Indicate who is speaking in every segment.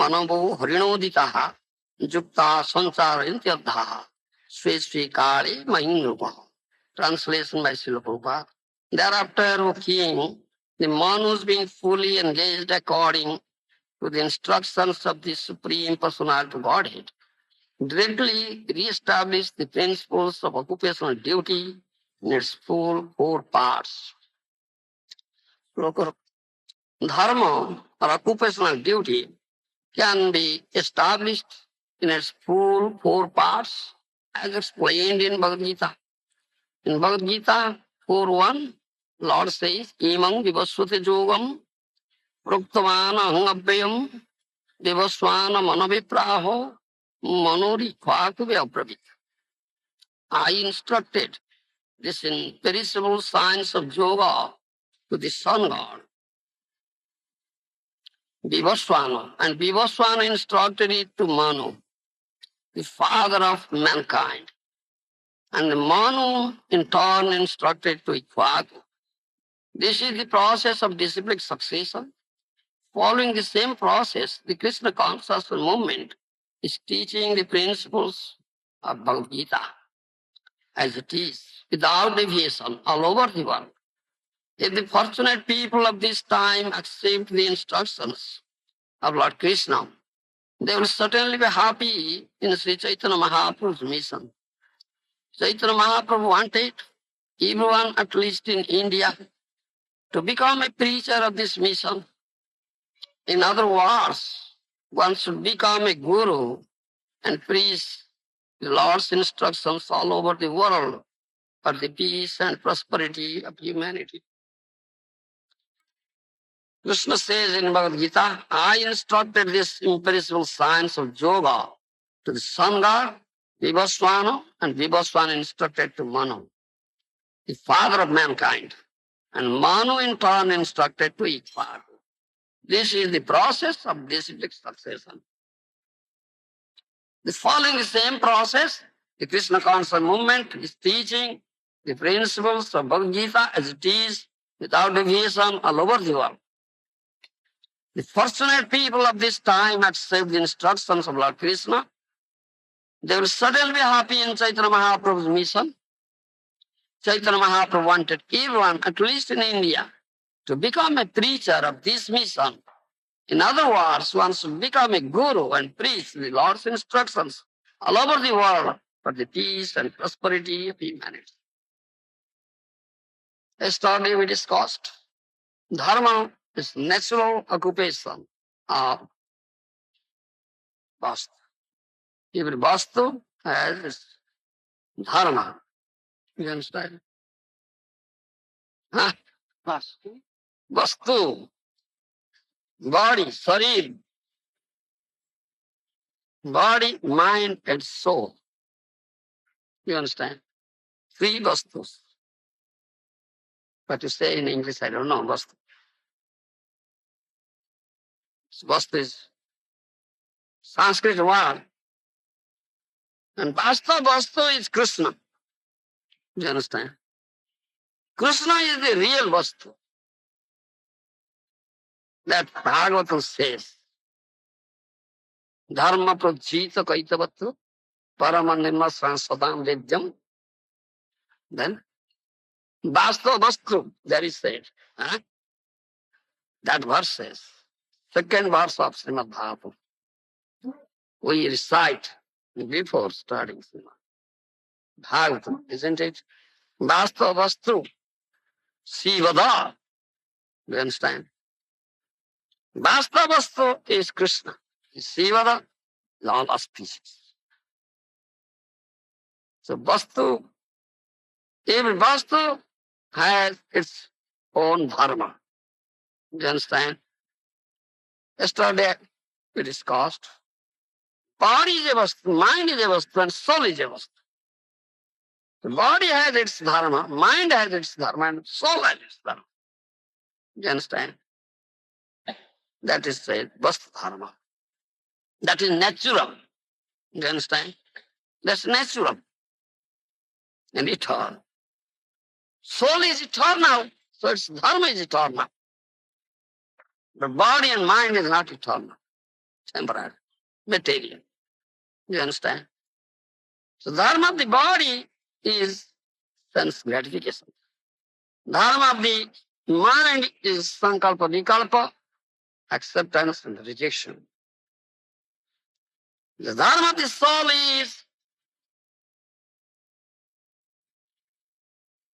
Speaker 1: manavo harinoditaha yukta sancharayantyadhaha swesvi kale mahingrupa. Translation by Srila Prabhupada. Thereafter, O king, the Manus being fully engaged according to the instructions of the Supreme Personality of Godhead, directly re-establish the principles of occupational duty in its full four parts. Dharma or occupational duty can be established in its full four parts as explained in Bhagavad Gita. In Bhagavad Gita 4.1, Lord says, Imam vivasvate yogam proktamana ahangabhyam vivasvana manavipraho manori kvakve apravit. I instructed this imperishable science of yoga to the sun god, Vivasvana, and Vivasvana instructed it to Manu, the father of mankind. And Manu in turn instructed to Ikshvaku. This is the process of disciplic succession. Following the same process, the Krishna conscious movement is teaching the principles of Bhagavad Gita as it is, without deviation, all over the world. If the fortunate people of this time accept the instructions of Lord Krishna, they will certainly be happy in Sri Chaitanya Mahaprabhu's mission. Chaitanya Mahaprabhu wanted everyone, at least in India, to become a preacher of this mission. In other words, one should become a guru and preach the Lord's instructions all over the world for the peace and prosperity of humanity. Krishna says in Bhagavad Gita, I instructed this imperishable science of yoga to the sun god, Vivasvana, and Vivasvana instructed to Manu, the father of mankind. And Manu in turn instructed to Ikshvaku. This is the process of disciplic succession. Following the same process, the Krishna conscious movement is teaching the principles of Bhagavad Gita as it is, without deviation, all over the world. The fortunate people of this time accept the instructions of Lord Krishna. They will certainly be happy in Chaitanya Mahaprabhu's mission. Chaitanya Mahaprabhu wanted everyone, at least in India, to become a preacher of this mission. In other words, one should become a guru and preach the Lord's instructions all over the world for the peace and prosperity of humanity. Yesterday we discussed dharma is natural occupation of vastu. Every vastu has its dharma. You understand? Huh? Vastu. Vastu. Body, sharir. Body, mind, and soul. You understand? Three vastus. What you say in English, I don't know. Vastu. Vastu is Sanskrit word. And vastu is Krishna. You understand? Krishna is the real vastu. That Bhagavatam says. Dharma prajita kaitavattu paramanima sansadam vedyam. Then vastu, there is said. Huh? That verse says. Second verse of Srimad Bhagavatam. We recite before starting Srimad Bhagavatam, isn't it? Vastu, Sivada. You understand? Vastu is Krishna. Sivada is all auspicious. So Vastu, every Vastu has its own dharma. You understand? Yesterday we discussed body is a Vastu, mind is a Vastu, and soul is a Vastu. The body has its dharma, mind has its dharma, and soul has its dharma. You understand? That is said, Vastu dharma. That is natural. You understand? That's natural and eternal. Soul is eternal, so its dharma is eternal. But body and mind is not eternal. temporary, material. You understand? So dharma of the body is sense gratification. Dharma of the mind is sankalpa, vikalpa, acceptance and rejection. The dharma of the soul is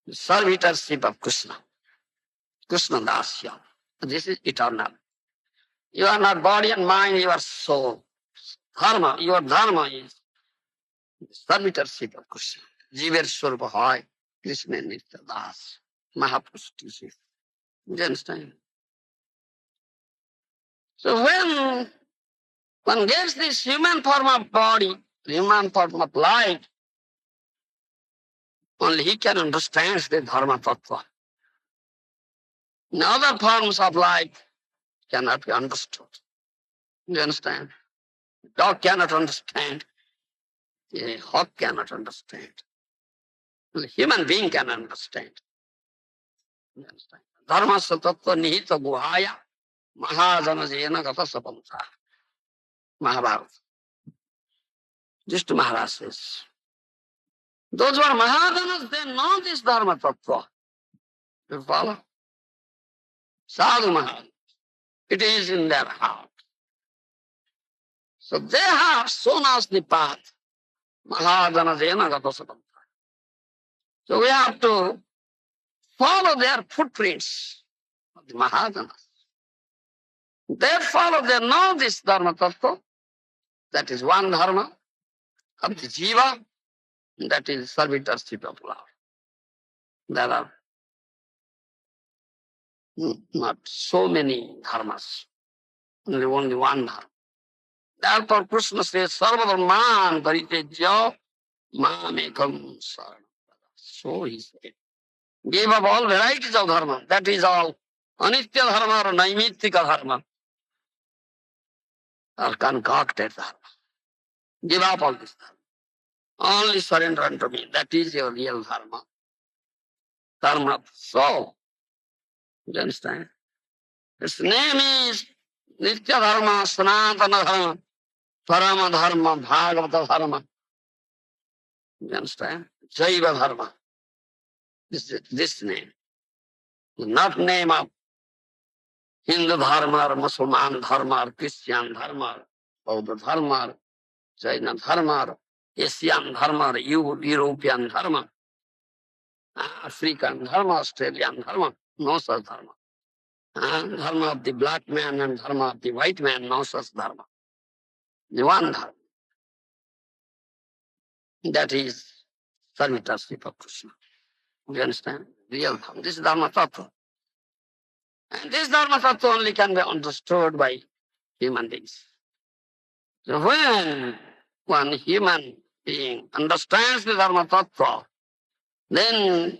Speaker 1: the servitorship of Krishna, Krishna dasya. This is eternal. You are not body and mind, you are soul. Dharma, your dharma is the servitorship of Krishna. Jiver Swarupa Hoy, Krishna Nitya Das, Mahapurush. You understand? So when one gets this human form of body, human form of life, only he can understand the Dharma-Tattva. In other forms of life cannot be understood. You understand? Dog cannot understand. A hawk cannot understand. Only human being can understand. You understand? Dharma-sa tattva nihita guhaya mahajana jena gata sapanta. Mahabharata. Just Maharaj says. Those who are Mahajanas, they know this Dharma-Tattva. You follow? Sadhu Maharaj. It is in their heart. So they have shown us the path. Mahajana jena gata sapanta. So we have to follow their footprints of the Mahajanas. They follow, they know this Dharma Tattva. That is one Dharma of the Jiva. That is servitorship of love. There are not so many dharmas. Only one dharma. Therefore Krishna says, Sarva dharman paritejya mamekam saranam. So he said. Give up all varieties of dharma. That is all anitya dharma or naimittika dharma or concocted dharma. Give up all this dharma. Only surrender unto me. That is your real dharma. Dharma of soul. You understand? Its name is Nitya Dharma, Sanatana Dharma, Parama Dharma, Bhagavata Dharma. You understand? Jaiva Dharma. This name. Not name of Hindu Dharma or Muslim Dharma or Christian Dharma or Bauddha Dharma or Jaina Dharma or Asian Dharma or European Dharma, African Dharma, Australian Dharma. No such Dharma. Dharma of the black man and dharma of the white man, no such dharma. The one dharma. That is servitorship of Krishna. You understand? Real dharma. This is Dharma-Tattva. And this Dharma-Tattva only can be understood by human beings. So when one human being understands the Dharma-Tattva, then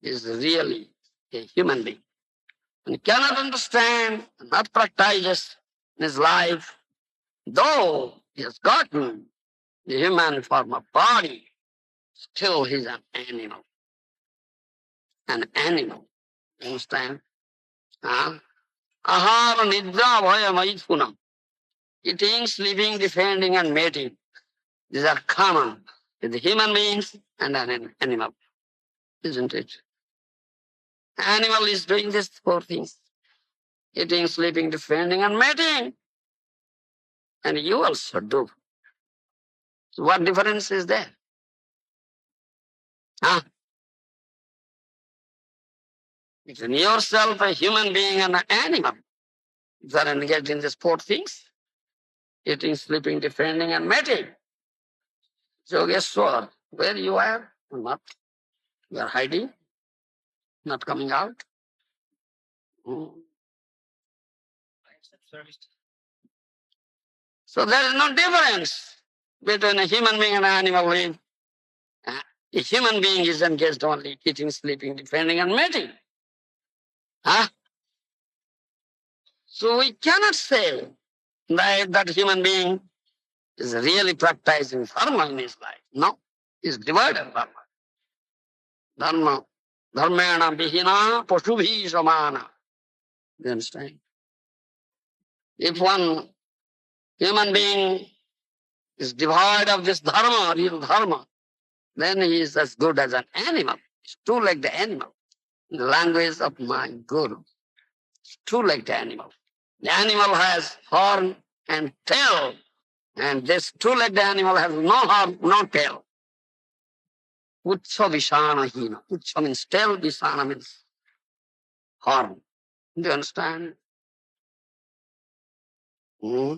Speaker 1: is really a human being. And he cannot understand, not practices in his life, though he has gotten the human form of body, still he's an animal. An animal. You understand? Ahara, nidra, bhaya, maithuna. Eating, sleeping, defending, and mating. These are common with the human beings and an animal. Isn't it? Animal is doing these four things. Eating, sleeping, defending, and mating. And you also do. So what difference is there? Huh? Between yourself, a human being, and an animal. You are engaged in these four things. Eating, sleeping, defending, and mating. Yogeshwar, where you are? Not. You are hiding, not coming out. So there is no difference between a human being and an animal being. A human being is engaged only eating, sleeping, defending, and mating. Huh? So we cannot say that human being is really practicing dharma in his life. No, he's devoid of dharma. Dharma, dharmena bihina pasubhi samana. You understand? If one human being is devoid of this dharma, real dharma, then he is as good as an animal. It's too like the animal. In the language of my Guru, it's too like the animal. The animal has horn and tail, and this two-legged animal has no horn, no tail. Utsa Vishana Hina. Utsa means tail, Vishana means horn. Do you understand? Hmm?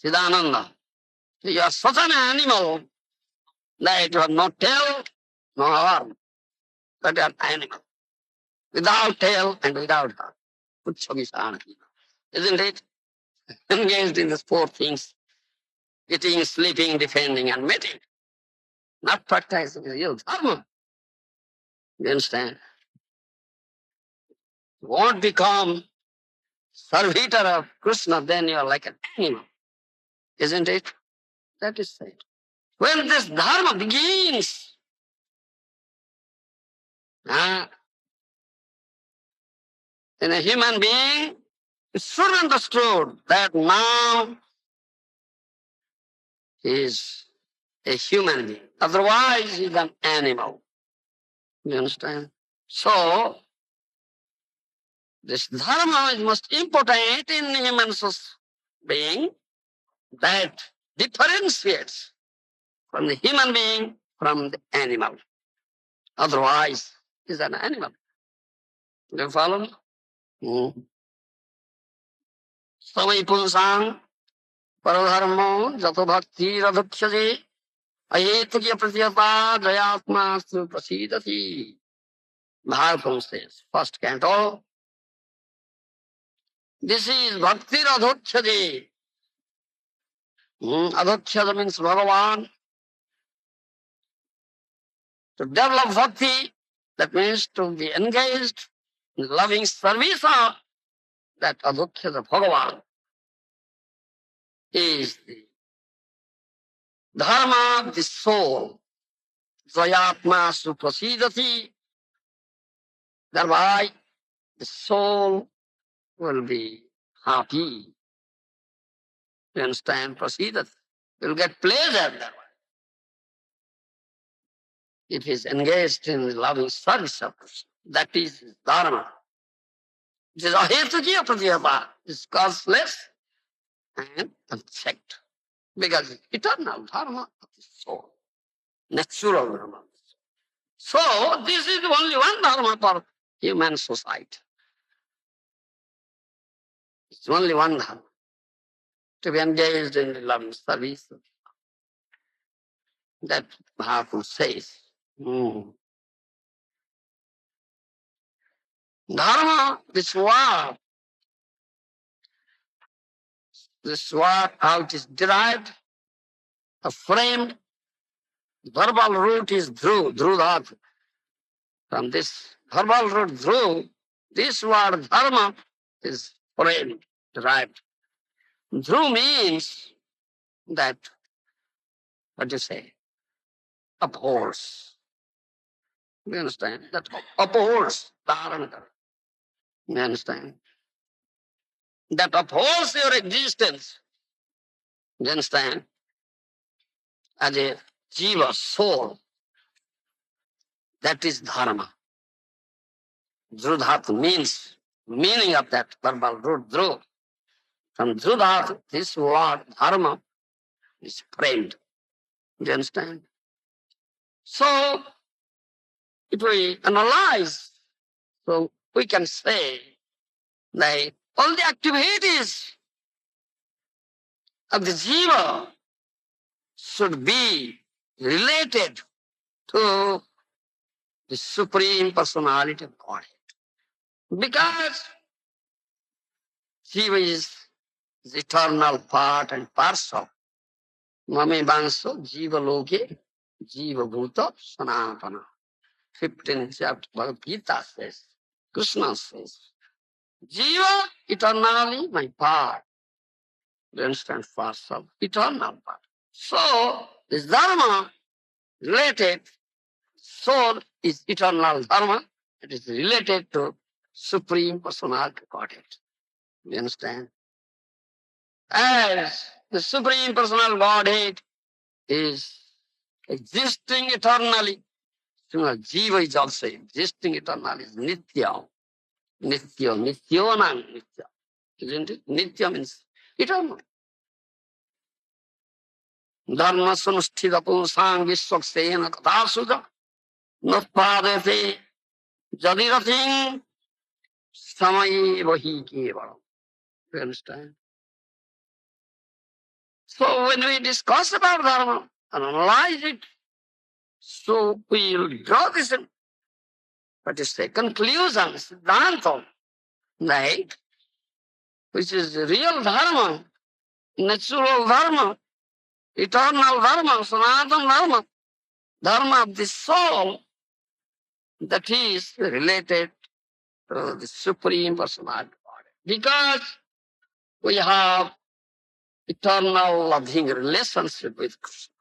Speaker 1: Siddhananda. You are such an animal that you have no tail, no horn, but you are an animal. Without tail and without horn. Utsa Vishana Hina. Isn't it? Engaged in these four things: eating, sleeping, defending, and mating. Not practicing real dharma. You understand? You won't become servitor of Krishna, then you are like an animal. Isn't it? That is said. When this dharma begins, uh, in a human being, it's soon understood that now he is a human being. Otherwise, he is an animal. You understand? So, this dharma is most important in human being, that differentiates from the human being from the animal. Otherwise, he is an animal. Do you follow me? Swami Punsang Paradharmo Jato Bhakti Radhakshaji Ayetagya Pratyata Jayatma Su Prasidati. Bhagavatam says, first canto, this is Bhakti Radhakshaji. Adhakshaja means Bhagavan. To develop bhakti, that means to be engaged in loving service of that Adhakshaja Bhagavan is the dharma of the soul. Jayatma Su Prasidati. Thereby, the soul will be happy. You understand? Prasidat. Will get pleasure that way. If he is engaged in loving service of Krishna. That is his dharma. It is ahetukiya pratyapa. It is causeless and unchecked. Because it's eternal dharma of the soul. Natural dharma. So, this is only one dharma for human society. It's only one dharma. To be engaged in the loving service. That Mahaprabhu says. Dharma, this word, how it is derived, a framed, verbal root is dhru, dhrudhat. From this verbal root dhru, this word dharma is framed, derived. Dhru means that, what do you say, upholds. You understand? That upholds dharma. You understand? That upholds your existence. You understand? As a jiva, soul. That is dharma. Dhrudhat means, meaning of that verbal root dhru. From dhrudhat, this word dharma is framed. Do you understand? So, if we analyze, so we can say that all the activities of the jiva should be related to the Supreme Personality of Godhead. Because jiva is the eternal part and parcel. Mame Banso Jiva Loke Jiva Bhuta Sanatana. 15th chapter Bhagavad Gita says, Krishna says, Jiva eternally my part. You understand? Parcel, eternal part. So, this dharma related, soul is eternal dharma. It is related to Supreme Personality Godhead. You understand? As the Supreme Personal Godhead is existing eternally, Jiva is also existing eternally, is Nitya. Nitya, Nityanam Nitya. Isn't it? Nitya means eternal. Dharma sunusthita punsang vishwaksena kathasuja nutpadete jadirating samaye vahi kevalam. You understand? So when we discuss about Dharma and analyze it, so we will draw this, what is the conclusion, Siddhanta, right? Which is real Dharma, natural Dharma, eternal Dharma, Sanatana Dharma, Dharma of the soul, that is related to the Supreme Personality. Because we have eternal loving relationship with Krishna.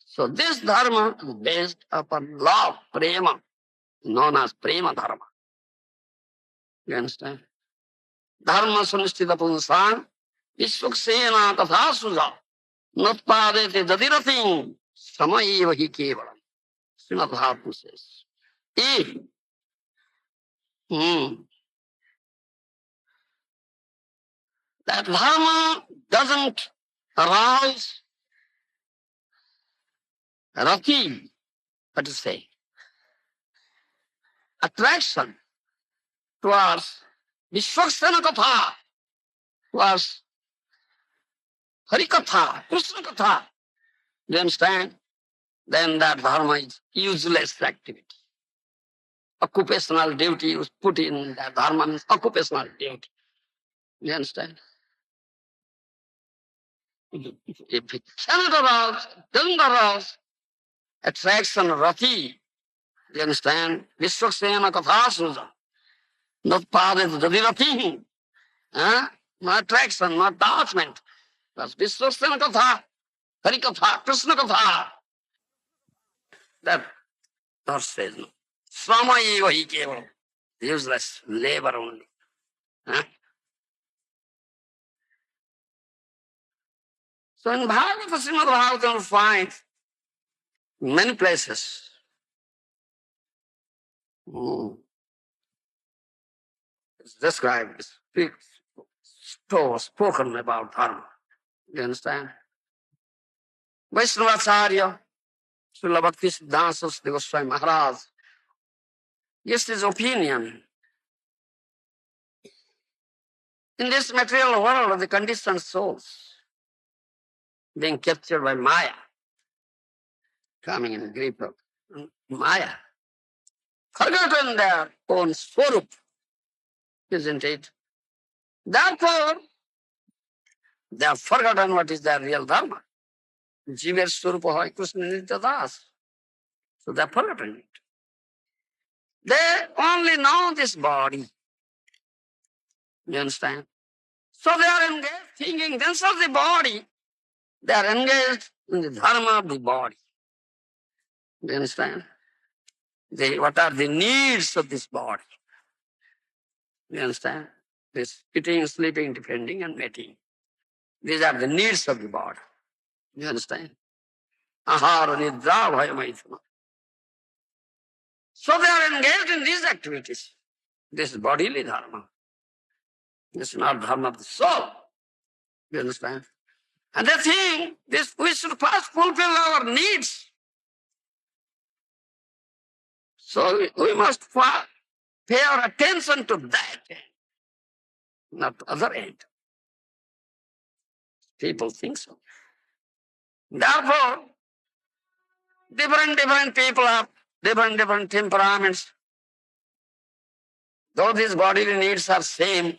Speaker 1: So this Dharma is based upon love, prema, known as prema Dharma. You understand? Dharma sunishtita punsang vishwaksena tatha suja nutpadete jadirating samayeva hi kevalam. Srimad Bhagavatam says, if that Dharma doesn't arouse rati, what to say, attraction towards Vishwaksena Katha, towards Harikatha, Krishna Katha, you understand? Then that Dharma is useless activity. Occupational duty was put in that Dharma means occupational duty. You understand? If it cannot arouse, doesn't arouse attraction, rati, you understand? Vishwaksena Katha Suja, not padet jadirati, no attraction, no attachment. That's Vishwaksena Katha, Harikatha, Krishna Katha. That Lord says no. Swami hi kevalam. Useless labor only. Huh? So in Bhagavata, Srimad Bhagavatam, you find many places it's described, spoken about Dharma. You understand? Vaishnavacharya, Srila Bhakti Siddhanta Saraswati Goswami Maharaj, gives his opinion. In this material world, the conditioned souls being captured by Maya, coming in the grip of Maya, forgotten their own swarup, isn't it? Therefore, they have forgotten what is their real Dharma. Jiver swarupa hoy Krishna Nitya Das. So they have forgotten it. They only know this body. You understand? So they are engaged, thinking themselves the body. They are engaged in the Dharma of the body. You understand? What are the needs of this body? You understand? This eating, sleeping, defending, and mating. These are the needs of the body. You understand? Ahara, nidra, bhaya, maithuna. So they are engaged in these activities. This is bodily dharma. This is not dharma of the soul. You understand? And they think this we should first fulfill our needs. So we must pay our attention to that end, not the other end. People think so. Therefore, different people have different temperaments. Though these bodily needs are same,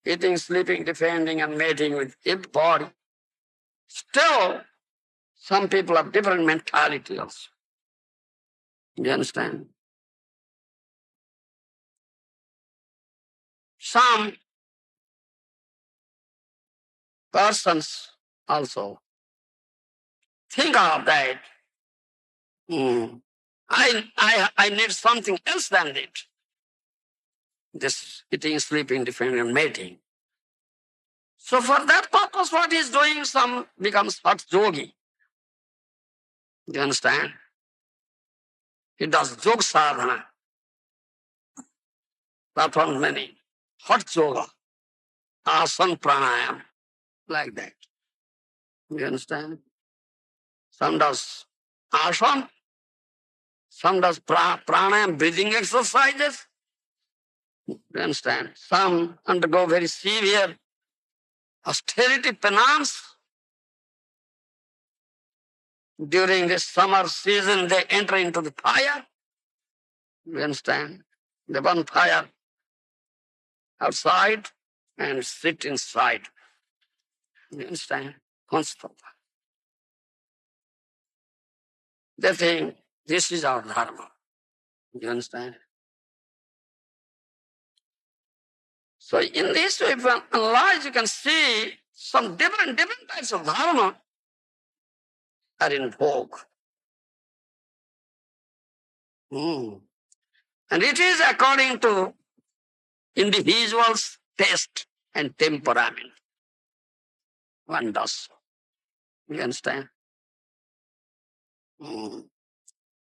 Speaker 1: eating, sleeping, defending, and mating with each body, still some people have different mentality also. You understand? Some persons also think of that. I need something else than it. This eating, sleeping, defending, and mating. So for that purpose, what he is doing, some becomes hot yogi. Do you understand? He does yoga sadhana. That one many. Hot yoga, asana pranayam, like that. Do you understand? Some does asana, some does pranayam, breathing exercises. Do you understand? Some undergo very severe austerity penance. During the summer season, they enter into the fire. You understand? They burn fire outside and sit inside. You understand? Constantly. They think this is our dharma. You understand? So in this way, if you analyze, you can see some different types of dharma are in vogue. Hmm. And it is according to individual's taste and temperament. One does. You understand? Hmm.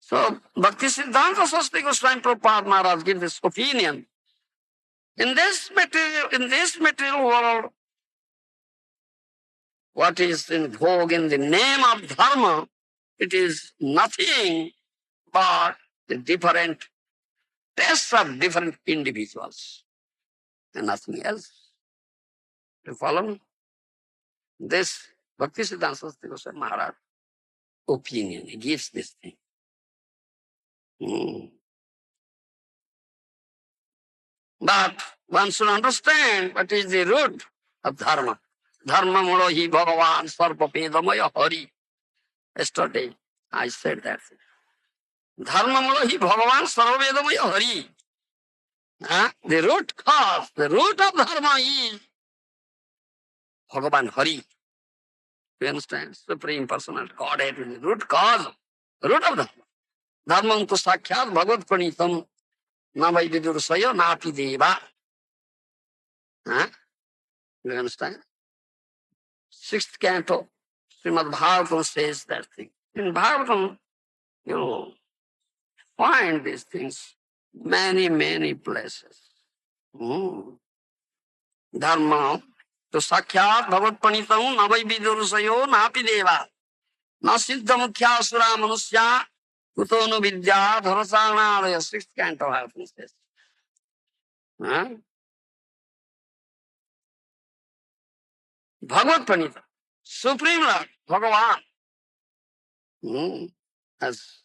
Speaker 1: So Bhaktisiddhanta Saraswati Goswami Prabhupada Maharaj gives this opinion. In this material world, what is in vogue in the name of dharma, it is nothing but the different tastes of different individuals and nothing else. You follow me? This Bhaktisiddhanta Saraswati Goswami Maharaj opinion, he gives this thing. Hmm. But one should understand what is the root of dharma. Dharma mulo hi bhagavan sarva pedamaya hari. Yesterday I said that. Dharma mulo hi bhagavan sarva pedamaya hari. The root of dharma is Bhagavan Hari. You understand? Supreme Personal Godhead is the root cause, root of dharma. Dharmam tu sakhyat bhagavad pranitam na vai vidursaya napi deva. You understand? Sixth canto, Srimad Bhagavatam says that thing. In Bhagavatam, you find these things many places. Dharma to sakhyat bhavat panitam navai vidursayo napi deva na siddha mukhya sura manusya kuto no vidya dharasana. Sixth canto Bhagavatam says. Bhagavad pranita, Supreme Lord, Bhagavan, has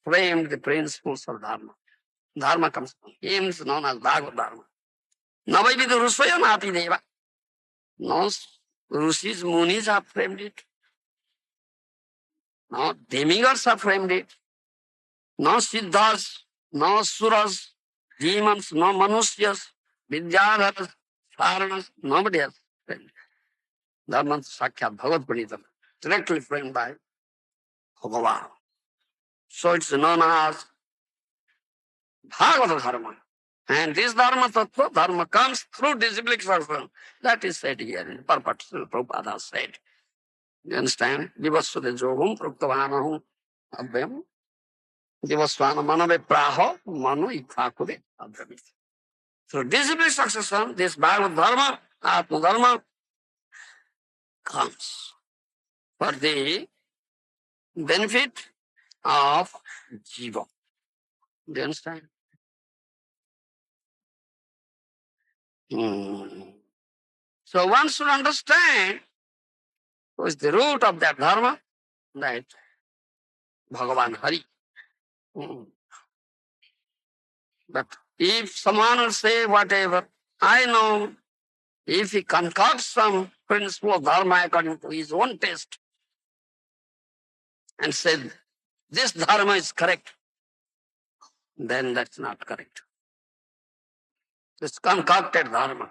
Speaker 1: framed the principles of Dharma. Dharma comes from him, is known as Bhagavad Dharma. Navai vidursayo napi deva. No rishis, munis have framed it. No demigods have framed it. No siddhas, no suras, demons, no manusyas, vidyadharas, saranas, nobody has framed it. Dharma Sakyat Bhagavad Pranita, directly framed by Bhagavan. So it's known as Bhagavad Dharma. And this Dharma-Tattva, Dharma comes through disciplic exertion. That is said here in purport. Prabhupada said. You understand? Vivasvade jogam praktavanahu abhyam. Vivasvana manave praho mano ikhakude abhyamit. Through disciplic succession, this Bhagavad Dharma, Atma Dharma, comes for the benefit of Jiva. Do you understand? So one should understand what is the root of that Dharma, that Bhagavan Hari. But if someone will say whatever, I know, if he concocts some principle of Dharma according to his own taste and said, this Dharma is correct, then that's not correct. It's concocted Dharma.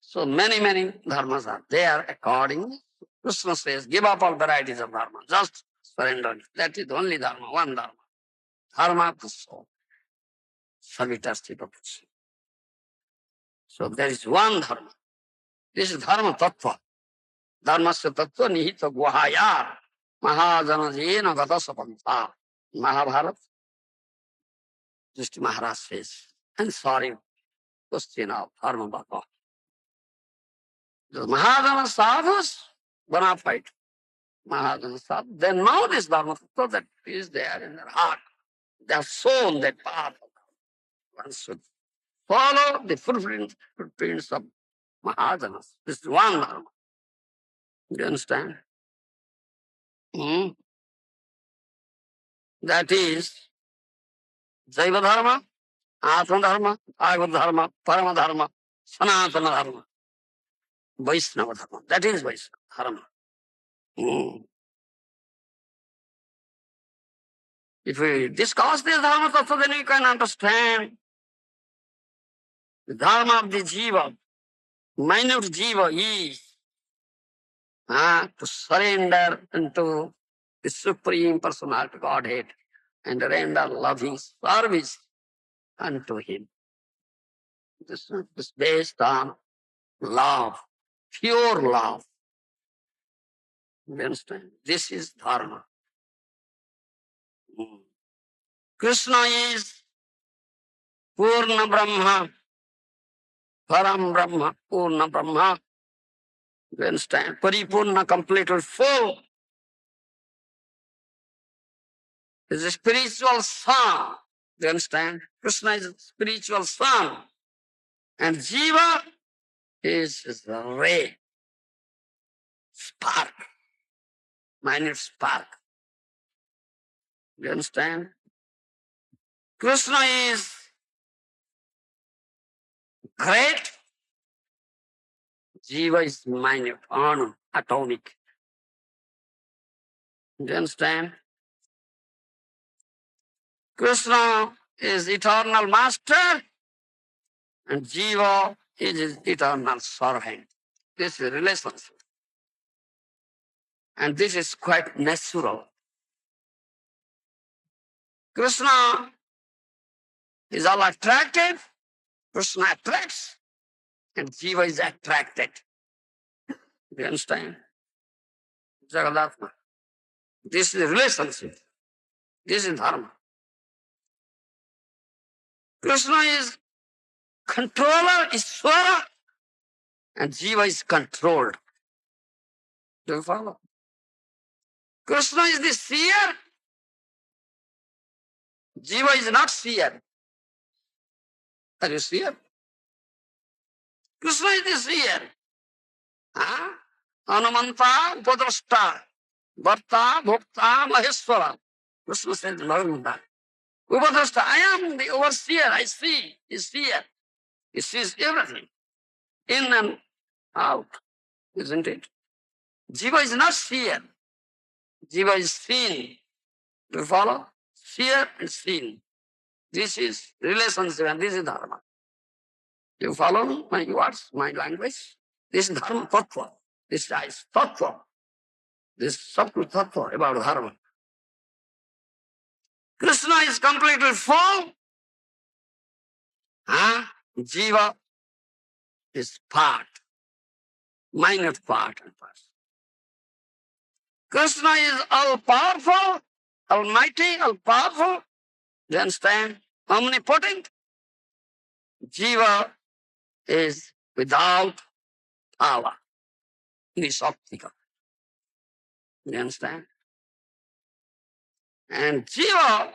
Speaker 1: So many Dharmas are there according. Krishna says, give up all varieties of Dharma, just surrender. That is the only Dharma, one Dharma. Dharma of the soul. Savitasthi Papuchi. So there is one Dharma. This is Dharma-Tattva. Dharmasya Tattva nihita guhaya Mahajana jena gata sapanta. Mahabharata, just Maharaj says, and sorry, question of Dharma-Tattva. The Mahajana sadhus, bona fide Mahajana sadhus, they know this Dharma-Tattva that is there in their heart. They have sown that path. One should follow the footprints of Mahajanas. This is one Dharma. Do you understand? Hmm? That is Jaiva Dharma, Atma Dharma, Agava Dharma, Parama Dharma, Sanatana Dharma, Vaishnava Dharma. That is Vaishnava Dharma. Hmm. If we discuss this Dharma Tattva, then we can understand the Dharma of the Jiva. Minute Jiva is to surrender into the Supreme Personality Godhead and render loving service unto Him. This is based on love, pure love. You understand? This is Dharma. Hmm. Krishna is Purna Brahma, Param Brahma, Purna Brahma. You understand? Paripurna, completely full. Is a spiritual son. You understand? Krishna is a spiritual son. And Jiva is the ray, spark, minute spark. You understand? Krishna is great. Jiva is minute, atomic. You understand? Krishna is eternal master and Jiva is his eternal servant. This is relationship. And this is quite natural. Krishna is all attractive. Krishna attracts and Jiva is attracted. You understand? Jagadatma. This is relationship. This is Dharma. Krishna is controller, Ishvara, and Jiva is controlled. Do you follow? Krishna is the seer, Jiva is not seer. Are you seer? Krishna is the seer. Huh? Anumanta, Upadrashta, Bharta, Bhokta, Maheshwara. Krishna says, Bhagavata. Upadrashta, I am the overseer, I see, he seer. He sees everything, in and out, isn't it? Jiva is not seer. Jiva is seen. Do you follow? Seer and seen. This is relationship and this is Dharma. Do you follow my words, my language? This is Dharma Tattva. This is Tattva. This is Sattu Tattva about Dharma. Krishna is completely full. Jiva is part, minute part and part. Krishna is all-powerful, almighty, all-powerful. Do you understand? Omnipotent. Jiva is without power. Nisaktika. You understand? And Jiva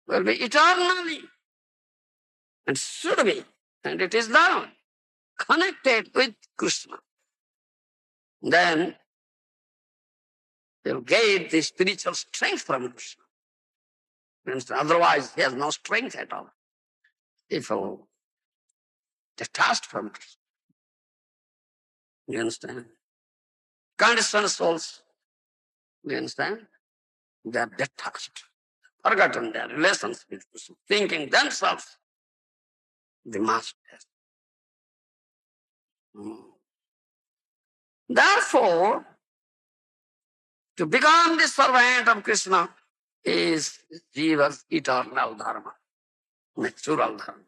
Speaker 1: will be eternally and should be, and it is now connected with Krishna. Then he'll gain the spiritual strength from Krishna. You understand? Otherwise, he has no strength at all. If he'll detached from Krishna. You understand? Conditioned souls, you understand? They are detached, forgotten their relations with Krishna, thinking themselves the masters. Therefore, to become the servant of Krishna is Jiva's eternal dharma, natural dharma.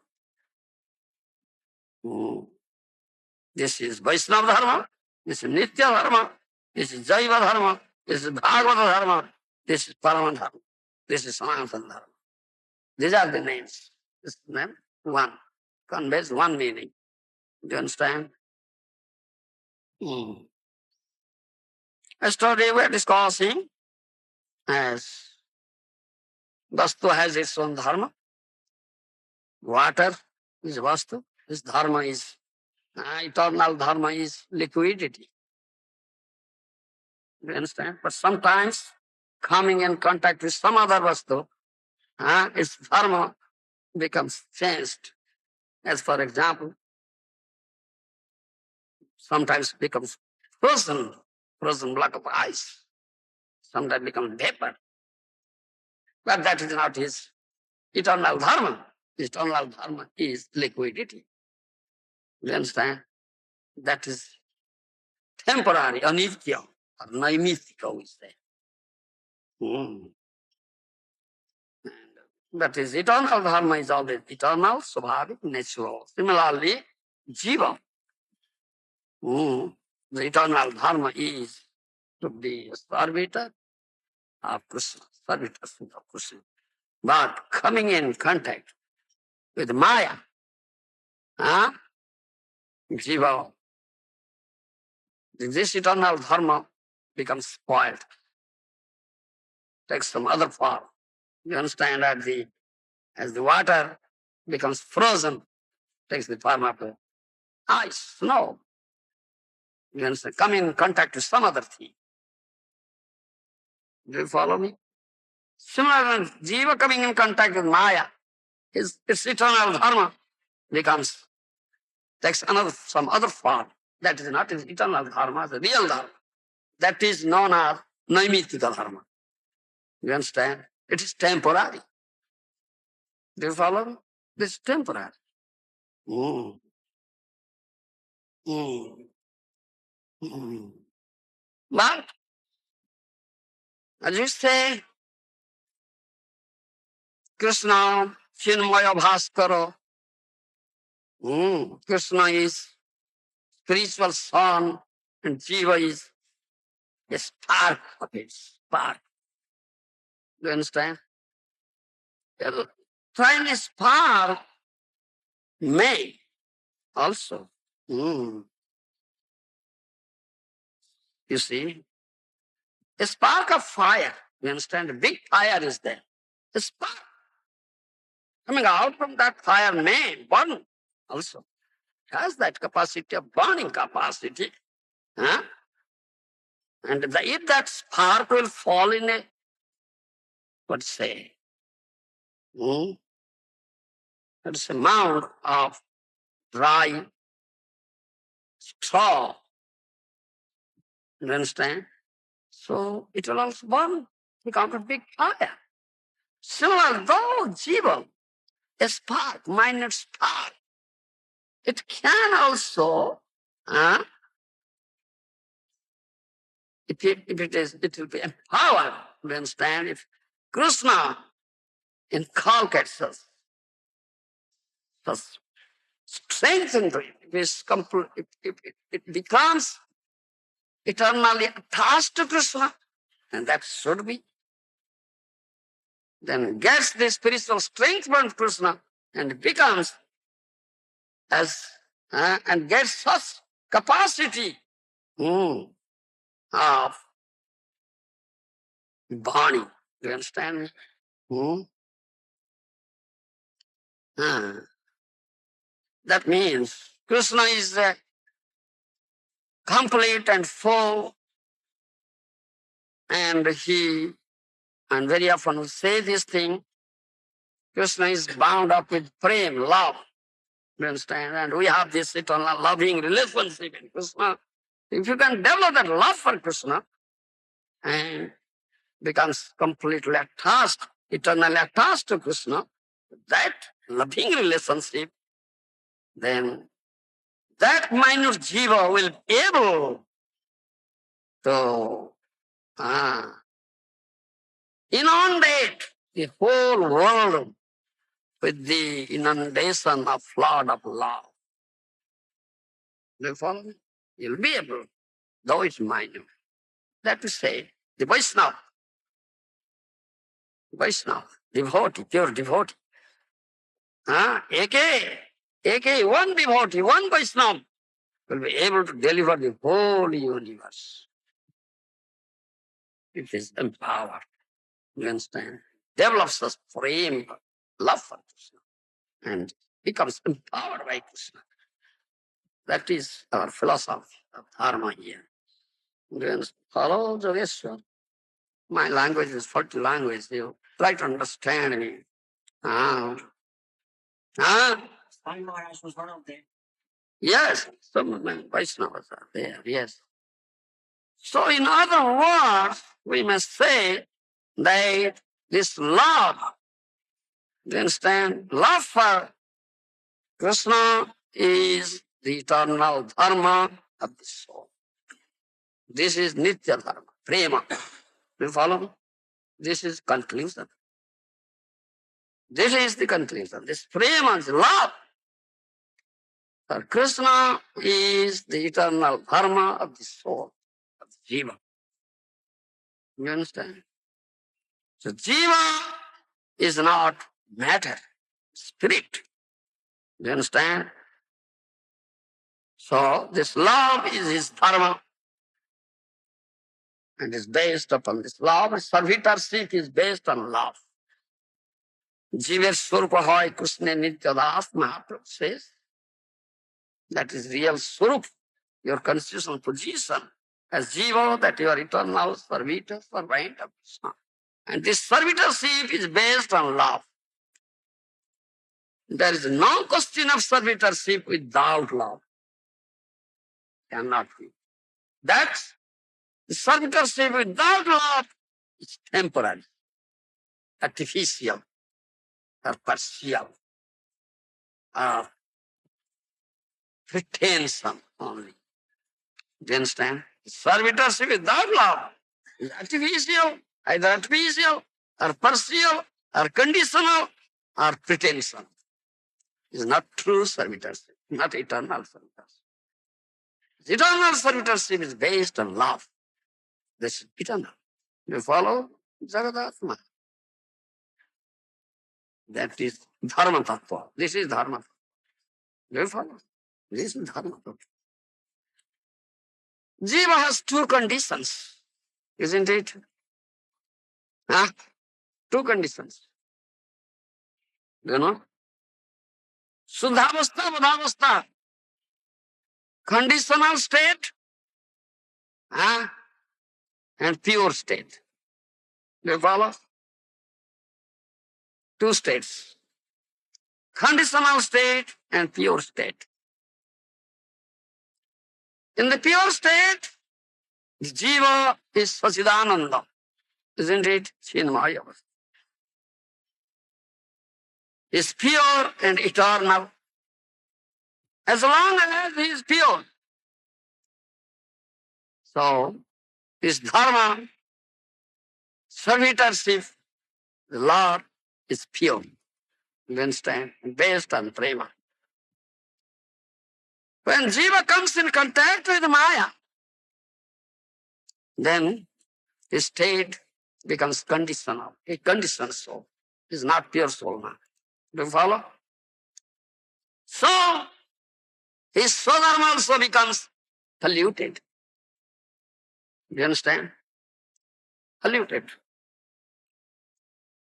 Speaker 1: Hmm. This is Vaishnava Dharma, this is Nitya Dharma, this is Jaiva Dharma, this is Bhagavata Dharma, this is Parama Dharma, this is Sanatana Dharma. These are the names. This name, one, conveys one meaning. Do you understand? Hmm. Yesterday we are discussing as Vastu has its own dharma, water is Vastu, this dharma is, eternal dharma is liquidity. Do you understand? But sometimes coming in contact with some other Vastu, its dharma becomes changed. As for example, sometimes becomes frozen block of ice, sometimes becomes vapor. But that is not his eternal dharma. Eternal dharma is liquidity. You understand? That is temporary, anitya, or naimittika, we say. Hmm. And that is eternal dharma is always eternal, swabhavik, natural. Similarly, jiva, the eternal dharma is to be a servitor of Krishna, servitor of Krishna. But coming in contact with Maya, jiva, this eternal dharma becomes spoiled, takes some other form. You understand that as the water becomes frozen, takes the form of ice, snow. You understand? Come in contact with some other thing. Do you follow me? Similarly, jiva coming in contact with Maya, its eternal dharma becomes, takes some other form. That is not its eternal dharma, the real dharma. That is known as naimittika dharma. You understand? It is temporary. Do you follow me? This is temporary. Mm. Mm. Mm. But, as you say, Krishna, Chinmaya Bhaskara, Krishna is spiritual sun, and Jiva is a spark of it. Spark. Do you understand? A tiny spark may also. Mm. You see, a spark of fire. You understand? A big fire is there. A spark coming out from that fire may burn also. Has that capacity of burning capacity. Huh? And if that spark will fall in a, let's say, it's a mound of dry straw. You understand? So it will also burn, become a big fire. Similar, though jiva, a spark, minor spark, it can also, it will be empowered. You understand? If Krishna inculcates us, us strength into it, it becomes eternally attached to Krishna, and that should be, then gets the spiritual strength from Krishna and becomes and gets such capacity of burning. Do you understand me? Hmm? Ah. That means Krishna is complete and full, and very often we say this thing, Krishna is bound up with prem, love. You understand? And we have this eternal loving relationship in Krishna. If you can develop that love for Krishna and becomes completely attached, eternally attached to Krishna, that loving relationship, then that minute jiva will be able to inundate the whole world with the inundation of flood of love. Do you follow me? You'll be able, though it's minute. That to say, the Vaishnava, devotee, pure devotee. AK, one devotee, one Vaishnava will be able to deliver the whole universe. It is empowered. You understand? Develops a frame, love for Krishna, and becomes empowered by Krishna. That is our philosophy of Dharma here. You understand? Follow the Vishwa. My language is 40 language. You try to understand me. Ah. Swami Maharaj was one of them. Yes, some of my Vaishnavas are there, yes. So in other words, we must say that this love, you understand, love for Krishna is the eternal dharma of the soul. This is nitya dharma, prema. Do you follow me? This is conclusion. This is the conclusion. This prema is love. For Krishna is the eternal dharma of the soul, of the jiva. You understand? So jiva is not matter, spirit. You understand? So this love is his dharma and is based upon this love. Servitorship is based on love. Jiver Swarupa Hoy Krishna Nitya Das, Mahaprabhu says. That is real Swarup, your constitutional position as Jiva, that you are eternal servitor, servant of Krishna. And this servitorship is based on love. There is no question of servitorship without love. Cannot be. That's the servitorship without love is temporary, artificial, or partial, or pretension only. Do you understand? Servitorship without love is artificial, either artificial, or partial, or conditional, or pretension. It's not true servitorship, not eternal servitorship. Eternal servitorship is based on love. This is eternal. You follow Jagadatma. That is Dharma-Tattva. This is Dharma. Do you follow? This is Dharma-Tattva. Jiva has two conditions, isn't it? Huh? Two conditions. Do you know? Sudhavastha, Vadhavastha. Conditional state and pure state. Do you follow? Two states. Conditional state and pure state. In the pure state, the jiva is Sachidananda, isn't it? Chinmaya. Is pure and eternal. As long as he is pure. So, this dharma, servitorship, the Lord is pure. You understand? Based on prema. When jiva comes in contact with Maya, then his state becomes conditional. A conditioned soul. Is not pure soul now. Do you follow? So, his swadharma also becomes polluted. Do you understand? Polluted.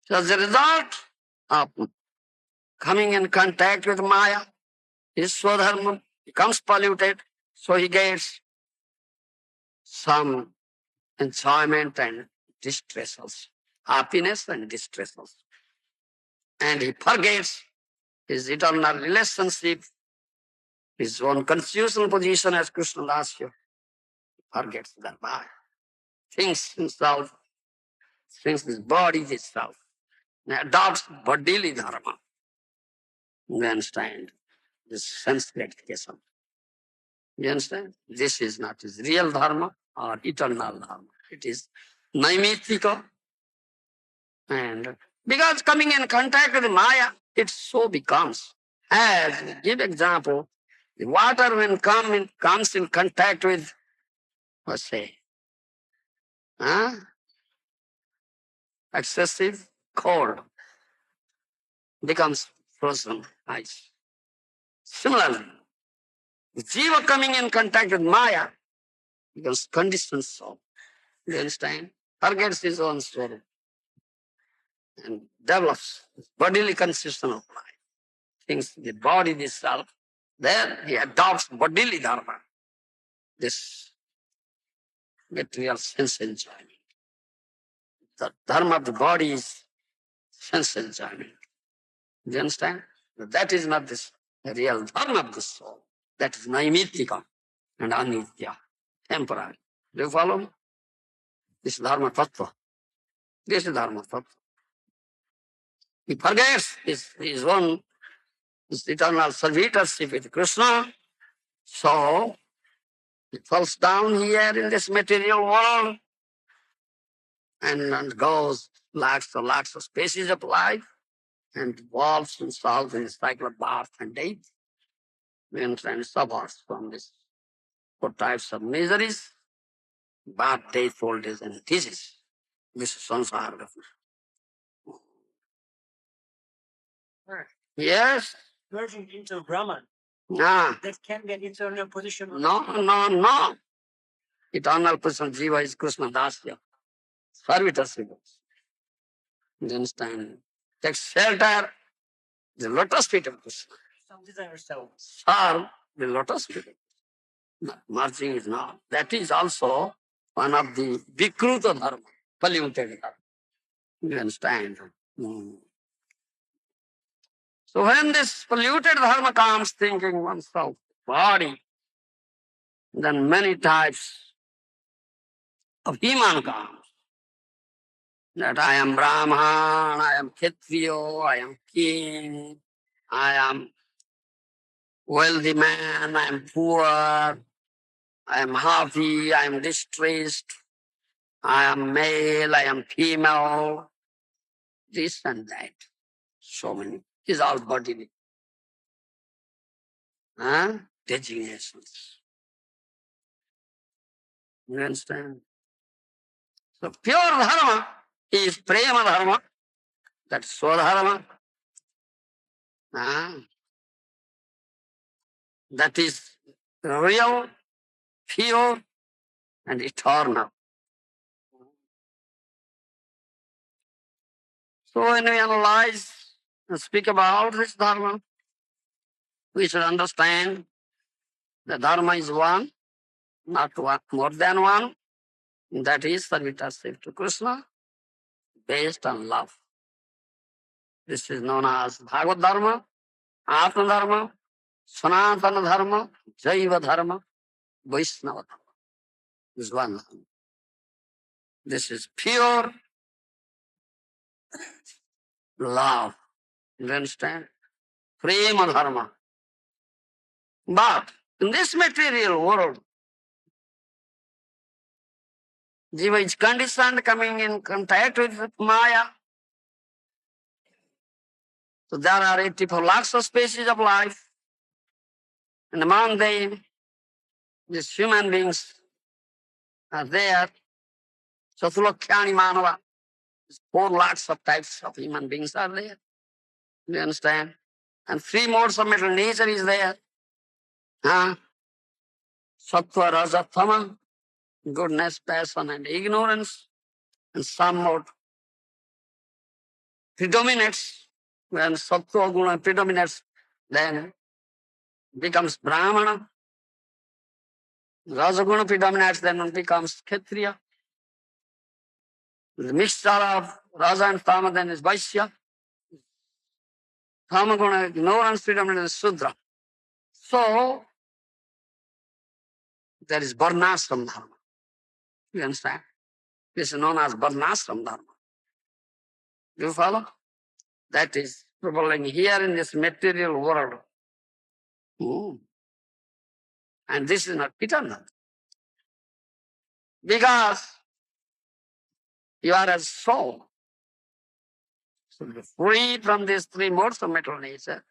Speaker 1: So as a result of coming in contact with Maya, his swadharma becomes polluted, so he gets some enjoyment and distress also, happiness and distress also. And he forgets his eternal relationship, his own constitutional position as Krishna Dasya. He forgets that Maya. Thinks himself, thinks his body is self. He adopts bodily dharma. You understand? This sense gratification. You understand? This is not his real dharma or eternal dharma. It is naimittika. And because coming in contact with Maya, it so becomes. As we give example, The water when comes in contact with, let's say, excessive cold, becomes frozen ice. Similarly, the jiva coming in contact with Maya becomes conditioned soul. You understand? Forgets his own soul and develops bodily consistent of life. Thinks the body is self. Then he adopts bodily dharma, this material sense enjoyment. The dharma of the body is sense enjoyment. Do you understand? That is not this real dharma of the soul. That is naimitika and anitya, temporary. Do you follow me? This is Dharma-Tattva. This is Dharma-Tattva. He forgets his own his eternal servitorship with Krishna. So he falls down here in this material world and goes lakhs of species of life and evolves himself in the cycle of birth and death. And suffers from these four types of miseries: birth, death, old age, and disease. This is samsara. Yes.
Speaker 2: Merging into Brahman.
Speaker 1: Ah.
Speaker 2: That can be an eternal position.
Speaker 1: No. Eternal position jiva is Krishna dasya. Servitorship. You understand? Take shelter, the lotus feet of Krishna.
Speaker 2: Some desire self.
Speaker 1: Serve the lotus feet. Merging is not. That is also one of the vikruta dharma, polluted dharma. You understand? So when this polluted dharma comes, thinking oneself body, then many types of human comes. That I am Brahman, I am Kshatriya, I am king, I am wealthy man, I am poor, I am happy, I am distressed, I am male, I am female, this and that. So many. These are all bodily designations. You understand? So pure dharma is prema dharma, that's swadharma. That is real, pure, and eternal. So when we analyze and speak about this dharma, we should understand that dharma is one, not one, more than one. That is servitorship to Krishna based on love. This is known as Bhagavad Dharma, Atma Dharma, Sanatana Dharma, Jaiva Dharma, Vaishnava Dharma. This is one dharma. This is pure love. You understand? Prema Dharma. But in this material world, Jiva is conditioned coming in contact with Maya. So there are 84 lakhs of species of life. And among them, these human beings are there. Chatulakhyani Manava. 4 lakhs of types of human beings are there. You understand? And 3 modes of mental nature is there. Sattva, Raja, Tama, goodness, passion, and ignorance. And some mode predominates. When Sattva Guna predominates, then becomes Brahmana. Rajaguna predominates, then one becomes Kshatriya. The mixture of Raja and Tama then is Vaishya. Tamaguna, ignorance predominates is Sudra. So, there is Varnashram Dharma. You understand? This is known as Varnashram Dharma. Do you follow? That is prevailing here in this material world. And this is not eternal. Because you are a soul. So you're free from these 3 modes of mental nature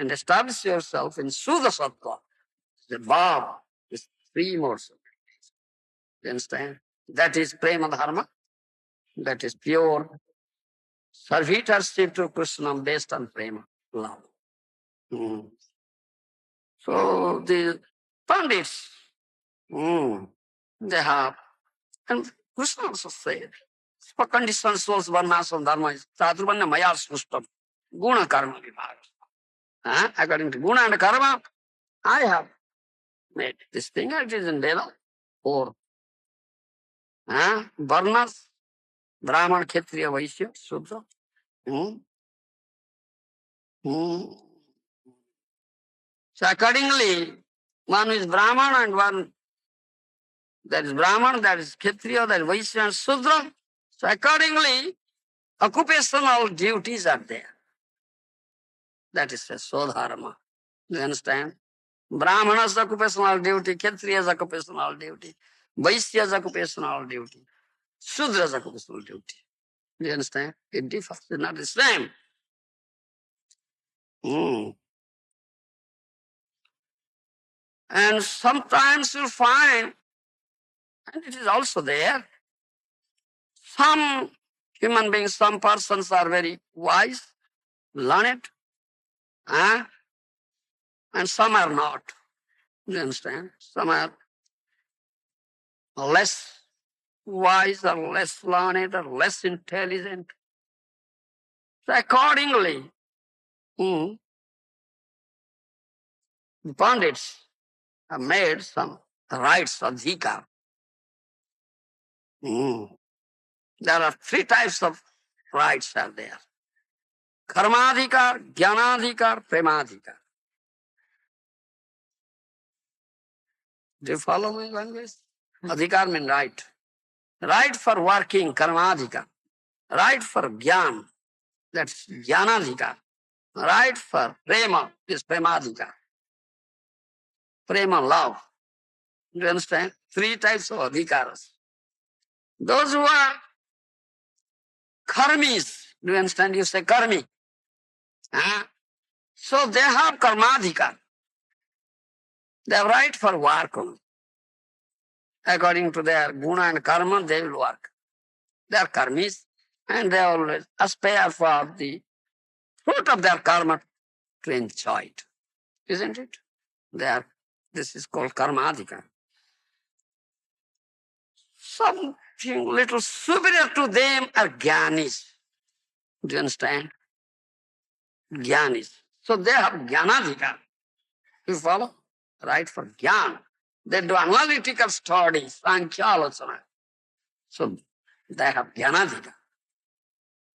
Speaker 1: and establish yourself in Shuddha Sattva. The Bhav is three modes. You understand? That is prema dharma. That is pure servitorship to Krishna based on prema, love. Mm. So the Pandits, they have, and Krishna also said, for conditions, souls, varnas, and dharma is chaturvanya maya sustam, guna karma vibhaga. According to guna and karma, I have made this thing. It is in Veda. Four varnas, Brahman, Kshatriya, Vaishya, Shudra. Hmm? Hmm. So accordingly, one is Brahman and one that is Brahman, that is Kshatriya, that is Vaishya and Shudra. So accordingly, occupational duties are there. That is a Sodharma. Do you understand? Brahmana's occupational duty, Kshatriya's occupational duty, Vaishya's occupational duty, Shudra's occupational duty. Do you understand? It differs, it's not the same. Hmm. And sometimes you'll find, and it is also there, some human beings, some persons are very wise, learned, and some are not. You understand? Some are less wise or less learned or less intelligent. So accordingly, the Pandits have made some rights of dhikar. There are three types of rights are there. Karmadhikar, Jnanadhikar, Premadhikar. Do you follow my language? Adhikar means right. Right for working, Karmadhikar. Right for Jnana, that's Jnanadhikar. Right for Prema is Premadhikar. Prema, love. Do you understand? Three types of adhikaras. Those who are karmis, do you understand? You say karmi. So they have karmadhikar. They have right for work only. According to their guna and karma, they will work. They are karmis and they always aspire for the fruit of their karma to enjoy it. Isn't it? They are, this is called karmadhikar. Something little superior to them are jnanis. Do you understand? Jnanis. So they have jnanadhikar. You follow? Right for jnana. They do analytical studies, sankhya. So they have jnanadhikar.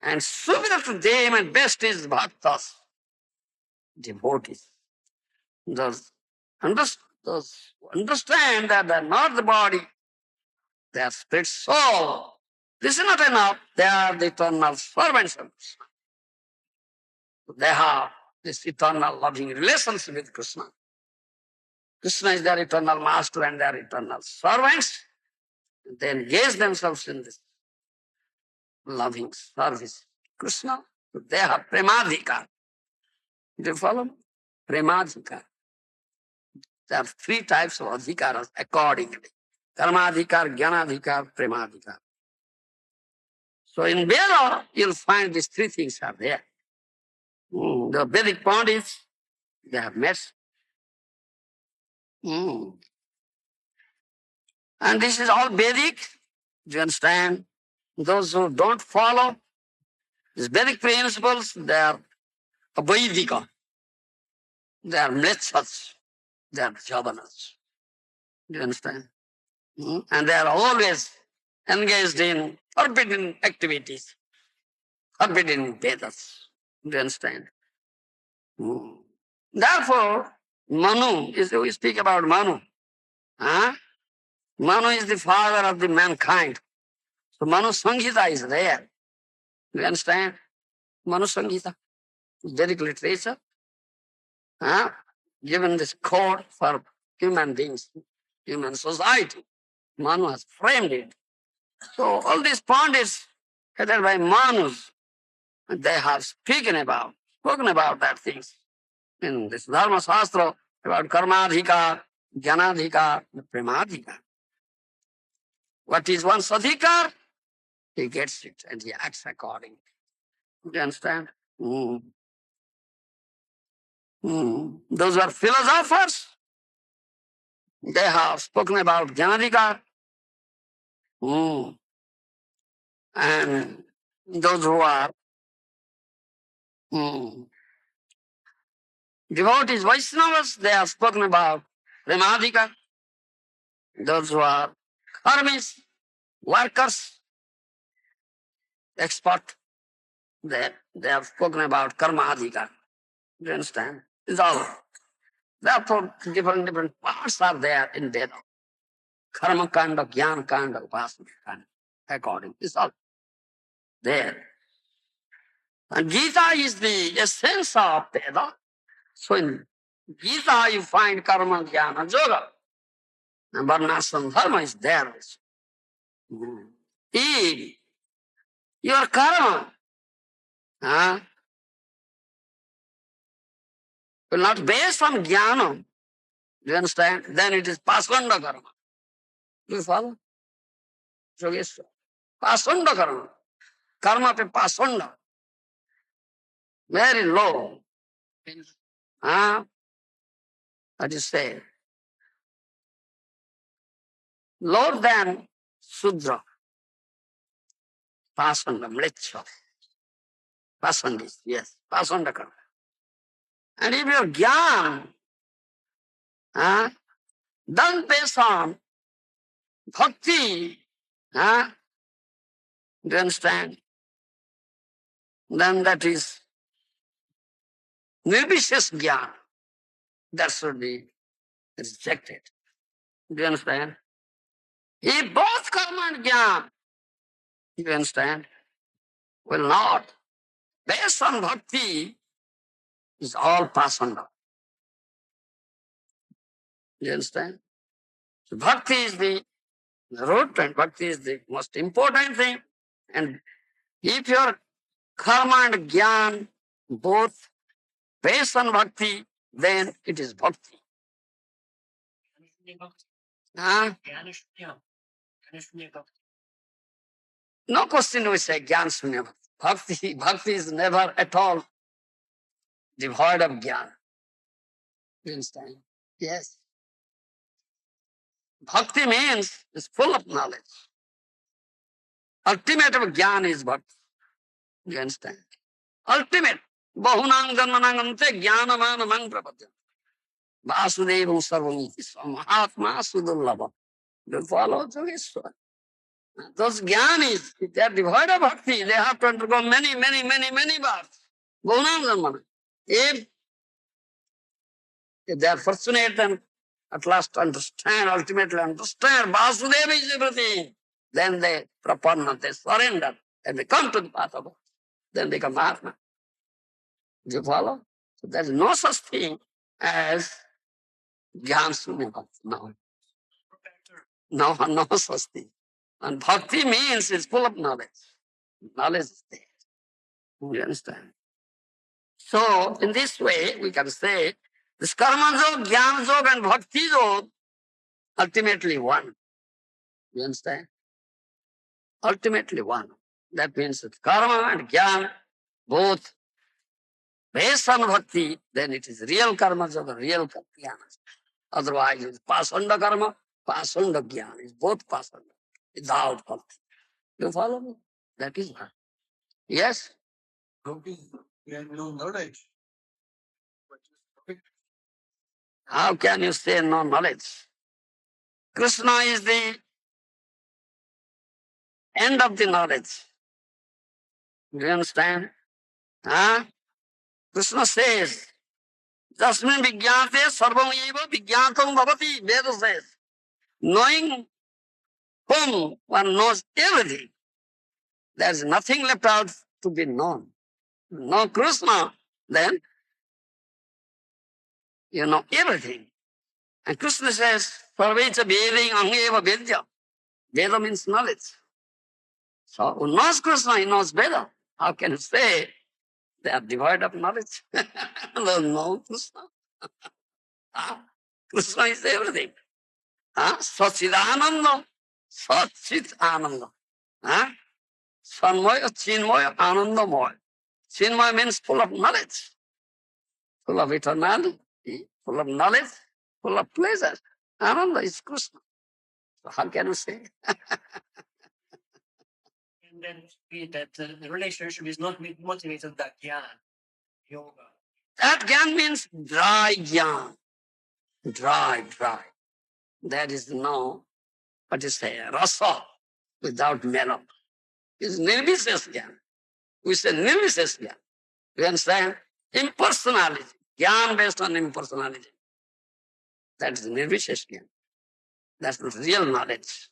Speaker 1: And superior to them and best is bhaktas, devotees. Those who understand that they are not the body, they are spirit soul. This is not enough. They are the eternal servants of Krishna. They have this eternal loving relationship with Krishna. Krishna is their eternal master and their eternal servants. They engage themselves in this loving service. Krishna, they have premadhikar. Do you follow me? Premadhikar. There are three types of adhikaras accordingly. Karmadhikar, Jnanadhikar, Premadhikar. So in Veda, you'll find these three things are there. The Vedic Pandits, they have met. And this is all Vedic. Do you understand? Those who don't follow these Vedic principles, they are Vaidika. They are Mlechas. They are Javanas. Do you understand? And they are always engaged in forbidden activities, forbidden Vedas. Do you understand? Therefore, Manu, we speak about Manu. Manu is the father of the mankind. So Manu Sanghita is there. Do you understand? Manu Sanghita, Vedic literature, given this code for human beings, human society. Manu has framed it. So all these Pandits, headed by Manus, they have spoken about that things. in this Dharma Shastra about karmadhika, jnanadhika, premadhika. What is one's adhikar? He gets it and he acts accordingly. You understand? Mm. Those are philosophers. They have spoken about jnanadhikar. And those who are devotees, Vaishnavas, they have spoken about premadhika. Those who are karmis, workers, expert, they have spoken about karmadhika. Do you understand? It's all. Therefore, different parts are there in Veda. Karma kanda, jnana kanda, upasana kanda, according. It's all there. And Gita is the essence of Veda. So in Gita you find karma, jnana, yoga. And varnashram dharma is there also. If your karma will not based on jnana, do you understand? Then it is pasanda karma. Do you follow? So yes, pasanda karma. Karma pe pasanda. Very low. What you say? Lower than Sudra. Pasanda, mlecha. Pasandis, yes. Pasanda karma. And if your jnana done based on bhakti, do you understand? Then that is nirvishesha jnana. That should be rejected. Do you understand? If both karma and jnana, you understand, will not, based on bhakti, is all pasanda. You understand? So bhakti is the root and bhakti is the most important thing. And if your karma and jnana both based on bhakti, then it is bhakti. Huh? No question we say jnana shunya bhakti. Bhakti is never at all devoid of jnana. You understand? Yes. Bhakti means it's full of knowledge. Ultimate of jnana is bhakti. You understand? Ultimate. Bahunang janmanangante jnanamanamang prapadya. Vasudevam sarvamiti mahatma sudullabha. Do you follow? Those jnanis, if they are devoid of bhakti, they have to undergo many births. Bahunang janmanang. If they are fortunate and at last understand, ultimately understand, Vasudeva is everything, then they prapanna, they surrender, and they come to the path of bhakti. Then they become Mahatma. Do you follow? So there is no such thing as Jnana Shunya Bhakti. No such thing. And bhakti means it's full of knowledge. Knowledge is there. You understand? So in this way, we can say this karma jog, jnana jog, and bhakti jog ultimately one. You understand? Ultimately one. That means that karma and jnana both based on bhakti, then it is real karma yoga, real jnana. Otherwise, it's pasanda karma, pasanda jnana. It's both pasanda, without bhakti. You follow me? That is what. Yes? How can you say no knowledge? Krishna is the end of the knowledge. Do you understand? Krishna says, Jasmin vijnate sarvam eva vijnatam bhavati. Veda says, knowing whom one knows everything, there is nothing left out to be known. Know Krishna, then you know everything. And Krishna says, Sarvecha Veding Angeva Vedya. Veda means knowledge. So who knows Krishna, he knows Veda. How can you say They are devoid of knowledge. They know Krishna. Krishna is everything. Sachidananda. Sachit Ananda. Sanmaya, Chinmaya, Anandamoya. Chinmaya means full of knowledge, full of eternality, full of knowledge, full of pleasure. Ananda is Krishna. So how can you say?
Speaker 2: And then be that the relationship is not motivated by jnana, yoga.
Speaker 1: That gyan means dry gyan. Dry. There is no, what you say, rasa without melon. It's nirvises gyan. We say nirvises gyan. You understand? Impersonality. Gyan based on impersonality. That is nirvises gyan. That's the real knowledge.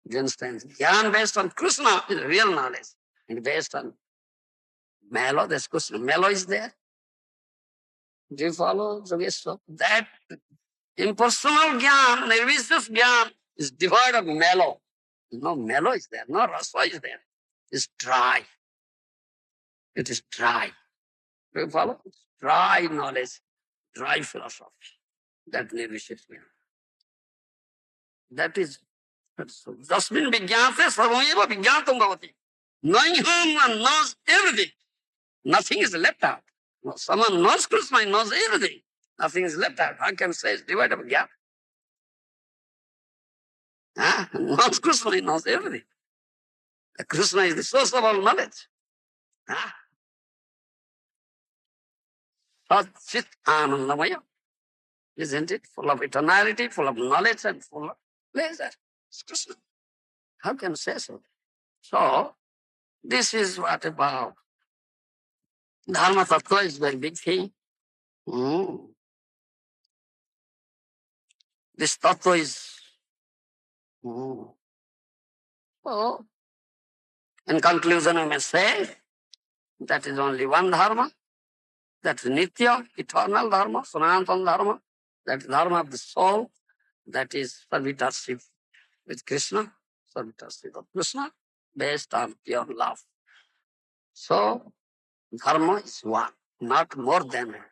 Speaker 1: You understand? Gyan based on Krishna is real knowledge. And based on Melo, that's Krishna. Melo is there. Do you follow, Yogeshwar? That impersonal Gyan, nirvises Gyan, is devoid of Melo. No Melo is there, no Rasa is there. It's dry. It is dry. Do you follow? It's dry knowledge, dry philosophy. That nirvises Gyan. That is, Jasmin Vijnate Sarvameva Vijnatam Bhavati. Knowing whom one knows everything. Nothing is left out. Someone knows Krishna, he knows everything. Nothing is left out. I can say it's divided by gap. Knows Krishna, he knows everything. Krishna is the source of all knowledge. Sat-chit Anandamaya. Isn't it? Full of eternality, full of knowledge, and full of pleasure. It's Krishna. How can you say so? So, this is what about Dharma-Tattva is very big thing. This Tattva is... So, in conclusion, we may say that is only one Dharma. That is Nitya, eternal Dharma, Sanatana Dharma. That is Dharma of the soul. That is servitorship with Krishna, servitorship of Krishna, based on pure love. So, Dharma is one, not more than one.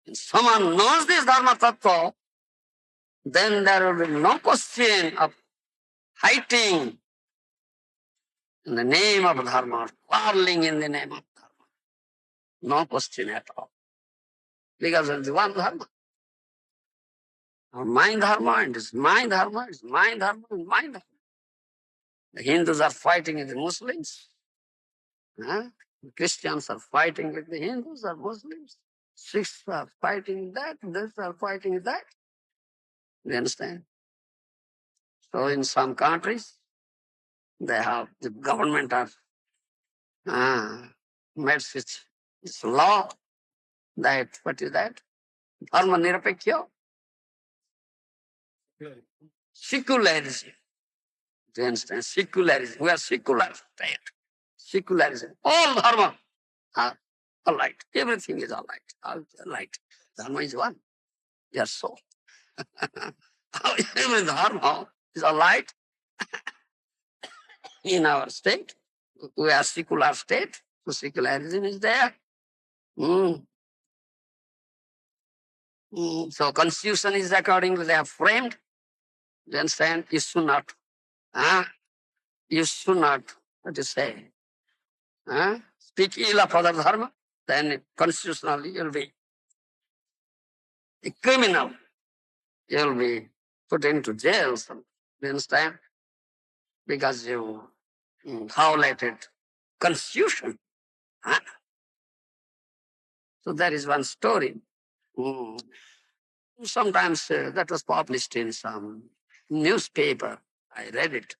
Speaker 1: If someone knows this Dharma Tattva, then there will be no question of fighting in the name of Dharma, or quarreling in the name of Dharma. No question at all. Because it's one Dharma. My Dharma, and it's my Dharma, it's my Dharma, and my Dharma. The Hindus are fighting with the Muslims. The Christians are fighting with the Hindus or Muslims. Sikhs are fighting that, this are fighting that. You understand? So in some countries, they have, the government have made such this law that, what is that? Dharma nirapekya, secularism. Do you understand? Secularism. We are secular state. Secularism. All dharma are alike. Everything is alike. All alike. Dharma is one. Your soul. Every dharma is alike in our state. We are secular state. So secularism is there. So constitution is accordingly they have framed. You understand? You should not. You should not, what to say, speak ill of other dharma, then constitutionally you'll be a criminal. You'll be put into jail. You understand? Because you violated constitution. So that is one story. Sometimes that was published in some newspaper. I read it.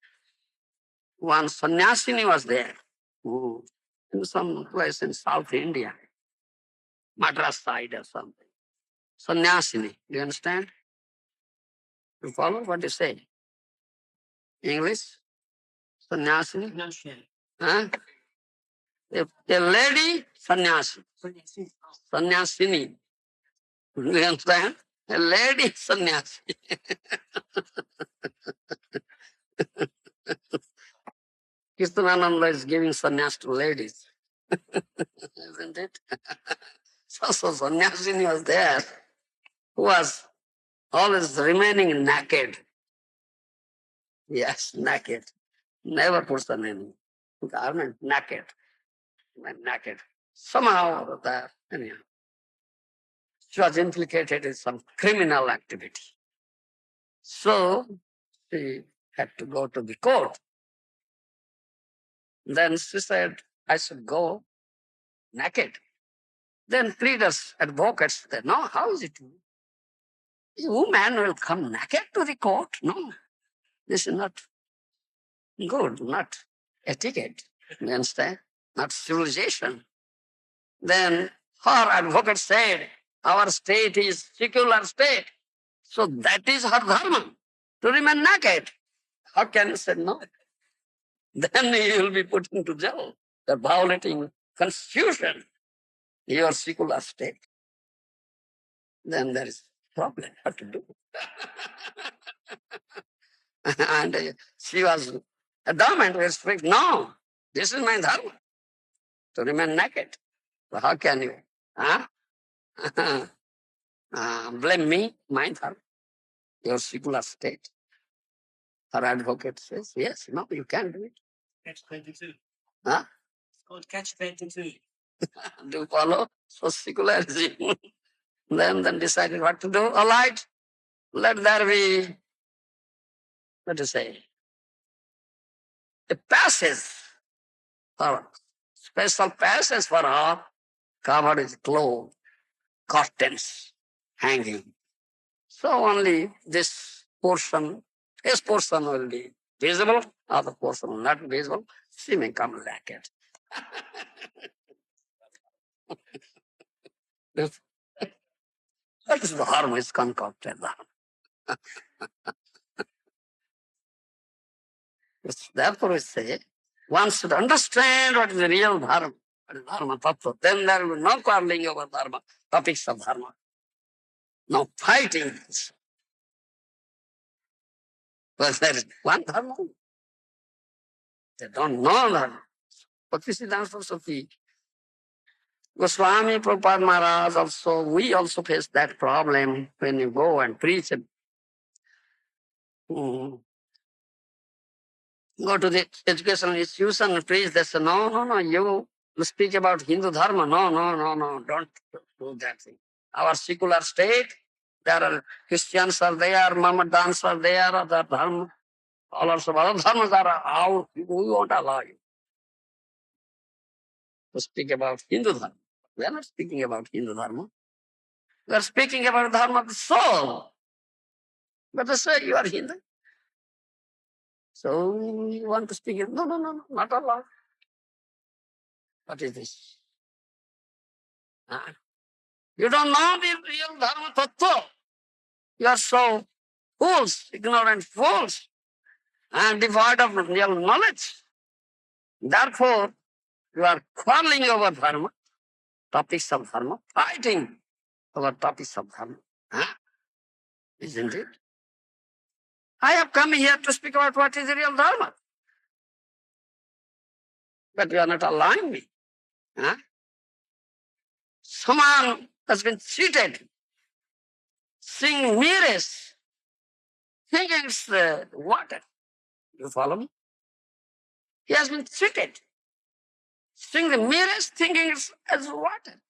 Speaker 1: One sannyasini was there in some place in South India, Madras side or something. Sannyasini, do you understand? You follow what you say? English? Sannyasini? Huh? A lady sannyasi. Sannyasini. Do you understand? A lady sannyasi. Krishnananda is giving sannyas to ladies. Isn't it? So sannyasini was there, who was always remaining naked. Yes, naked. Never puts on any garment, naked. Naked. Somehow that, anyhow, she was implicated in some criminal activity. So she had to go to the court. Then she said, I should go naked. Then pleaders, advocates said, no, how is it? A woman will come naked to the court? No, this is not good, not etiquette. You understand? Not civilization. Then her advocate said, our state is secular state. So that is her dharma, to remain naked. How can you say no? Then you will be put into jail. You're violating constitution, your secular state. Then there is problem, what to do? And she was adamant, was strict. No, this is my dharma, to remain naked. So how can you blame me, my dharma, your secular state? Her advocate says, yes, no, you can do it.
Speaker 2: Catch 22.
Speaker 1: Huh?
Speaker 2: It's called catch 22.
Speaker 1: Do you follow? So secularism. Then decided what to do. All right, let there be, what to say, a passage for special passage for her, covered with clothes, curtains hanging. So only this portion, his portion will be visible, other portion will not be visible. She may come naked. That is the harm is concocted. Therefore we say, one should understand what is the real dharma, what is Dharma-Tattva. Then there will be no quarreling over dharma, topics of dharma. No fighting. But there is one dharma. They don't know dharma. But this is the answer of the Goswami, Prabhupada Maharaj also, we also face that problem when you go and preach. Go to the educational institution and preach, they say, no, you speak about Hindu Dharma. No, don't do that thing. Our secular state, there are Christians are there, Mohammedans are there, other Dharma, followers of other Dharmas are out. We won't allow you to speak about Hindu Dharma. We are not speaking about Hindu Dharma. We are speaking about Dharma of the soul. But they say you are Hindu. So you want to speak? No, not allowed. What is this? Huh? You don't know the real Dharma-Tattva. You are so fools, ignorant fools, and devoid of real knowledge. Therefore, you are quarreling over Dharma, topics of Dharma, fighting over topics of Dharma. Huh? Isn't it? I have come here to speak about what is the real Dharma. But you are not allowing me. Huh? Someone has been cheated, seeing mirrors, thinking it's water. You follow me? He has been cheated, seeing the mirrors, thinking it's as water.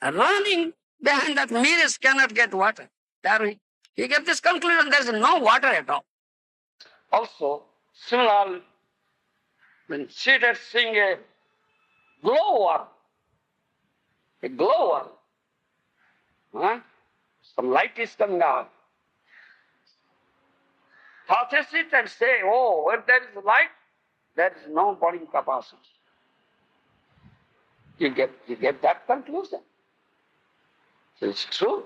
Speaker 1: Running behind that mirrors cannot get water. There he get this conclusion, there is no water at all. Also, similarly, when cheated, seeing a glow worm, huh? Some light is coming out. Touches it and say, oh, where there is light, there is no burning capacity. You get that conclusion. So it's true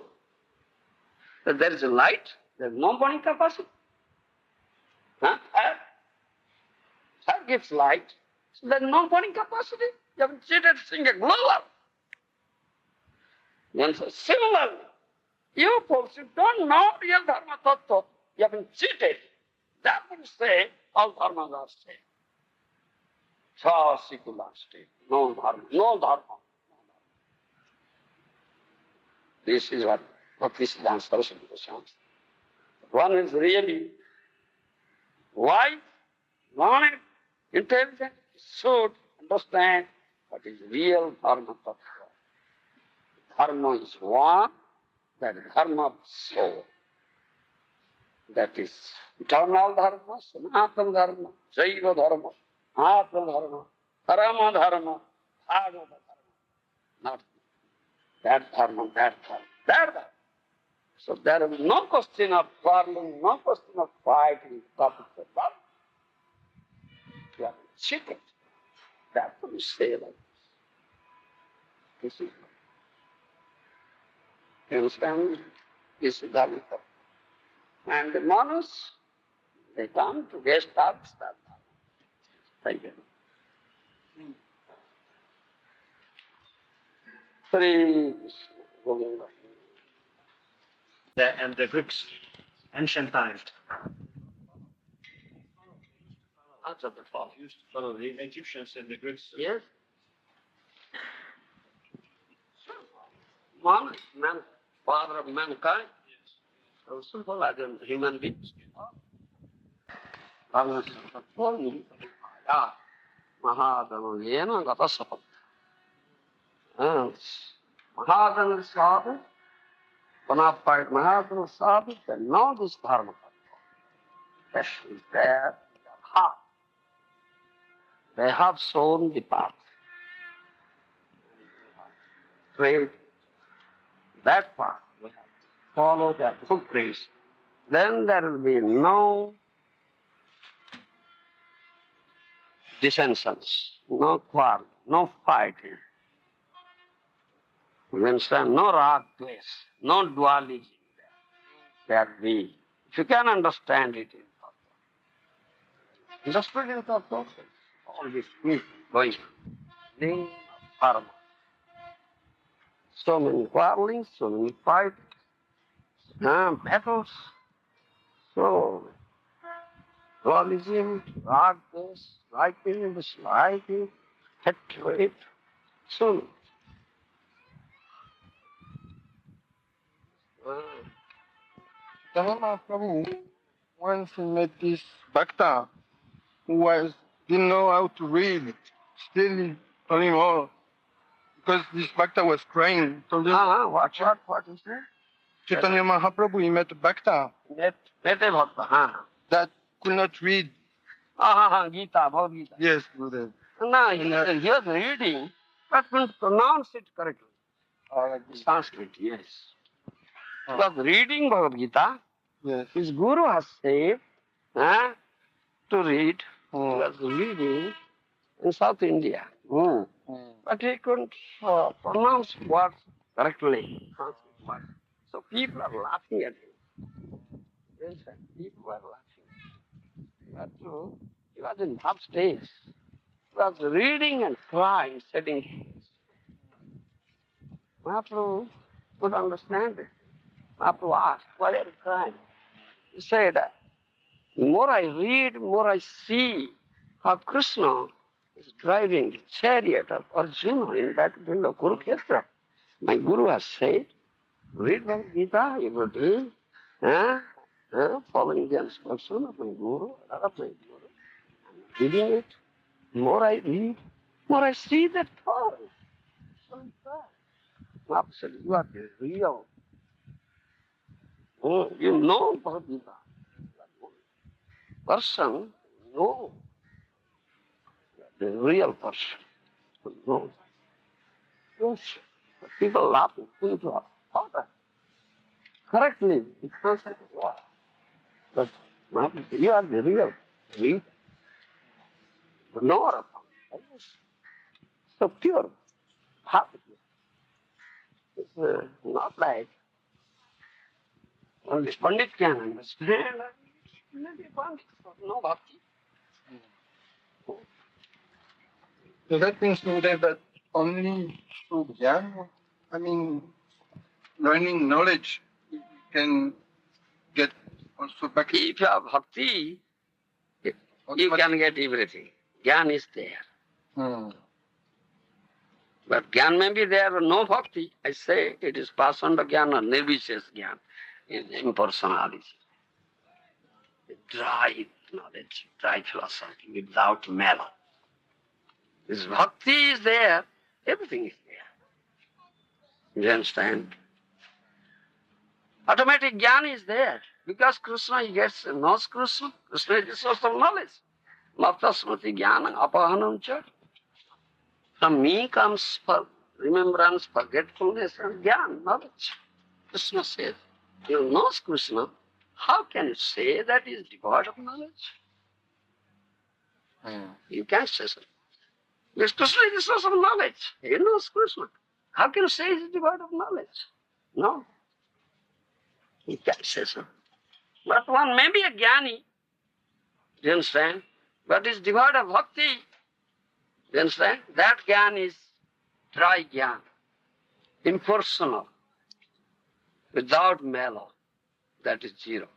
Speaker 1: that there is a light, there is no burning capacity. Huh? Air gives light, so there is no burning capacity. You have cheated, seeing a glower. Then so similarly, you folks, you don't know real Dharma-Tattva. You have been cheated. That would say all dharmas are same. So secular state, no dharma, no dharma. This is what this is answer to the question. One is really wise, learned, intelligent, should understand what is real Dharma-Tattva. Dharma is one, that Dharma of soul. That is eternal Dharma, Sanatana Dharma, Jaiva Dharma, Atma Dharma, Parama Dharma, Bhagavata Dharma. Not that Dharma, that Dharma, that Dharma. So there is no question of quarreling, no question of fighting, topic of Dharma. You are secret. That's what you say like this. This is, you understand? This is Dharma. And the Manus, they come to guest out that Dharma. Thank you. Sri Govinda.
Speaker 2: And the Greeks, ancient times,
Speaker 1: Answer the fall.
Speaker 2: used to follow the Egyptians and the Greeks.
Speaker 1: Yes. Man, man, father of mankind. So simple as a human being. Mahadana gata sapat. Mahadana sadhu, bona fide Mahadana sadhu, they know this Dharma. That is there in their heart. They have shown the path. Trailed that path. We have to follow their footprints. Then there will be no dissensions, no quarrel, no fighting. You understand? No rag, dvesh, no dualism there. There be. If you can understand it in Tattva. Understood in Tattva? All this is going on. Dharma. So many quarrelings, so many fights, battles. So, dualism, rag, dvesh, liking, disliking, hatred, so many.
Speaker 3: Dharma Prabhu, once he met this Bhakta who didn't know how to read, still told him all. Because this Bhakta was crying. Told him,
Speaker 1: What is that?
Speaker 3: Chaitanya Mahaprabhu, he met a Bhakta
Speaker 1: Nete Bhakta,
Speaker 3: that could not read.
Speaker 1: Gita, Bhagavad Gita.
Speaker 3: Yes, Gurudev.
Speaker 1: No, he was reading, but couldn't pronounce it correctly.
Speaker 3: Like this.
Speaker 1: Sanskrit, yes. He was reading Bhagavad Gita.
Speaker 3: Yes.
Speaker 1: His guru has said to read. He
Speaker 3: Mm.
Speaker 1: was reading in South India. But he couldn't pronounce words correctly. Sanskrit words. So people are laughing at him. Yes, sir. People were laughing. But he was in top stage. He was reading and crying, sitting. Mahaprabhu could understand it. Mahaprabhu asked, why are you crying? He said, more I read, more I see how Krishna is driving the chariot of Arjuna in battlefield of Kurukshetra. My guru has said, read Bhagavad Gita every day, following the instruction of my guru, of my guru. Reading it, more I read, more I see that power. So Mahaprabhu said, you are the real. You know Bhagavad Gita. Person, no. The real person. No. Yes. People laughing. People laugh. Father. Correctly. It can't say what. But you are the real. Real. No. So pure. Happy. It's not like only Pandit can understand. Maybe Pandit, no bhakti.
Speaker 3: So that means, Gurudev, that only through Jnana, learning knowledge, you can get also back.
Speaker 1: If you have bhakti, you can get everything. Jnana is there. But Gyan may be there or no bhakti. I say it is Pasanda Gyan or Nirvishes Gyan. Is impersonality. Dry knowledge, dry philosophy without mellow. This bhakti is there, everything is there. You understand? Automatic jnana is there. Because Krishna, he knows Krishna. Krishna is the source of knowledge. Mata smriti jnana apahanam cha. From me comes for remembrance, forgetfulness, and jnana, knowledge. Krishna says, you know Krishna. How can you say that he is devoid of knowledge? You can't say so. Because Krishna is the source of knowledge. He knows Krishna. How can you say he is devoid of knowledge? No. You can't say so. But one may be a jnani, do you understand? But is devoid of bhakti, do you understand? That jnana is dry jnana, impersonal, without mellow. That is zero.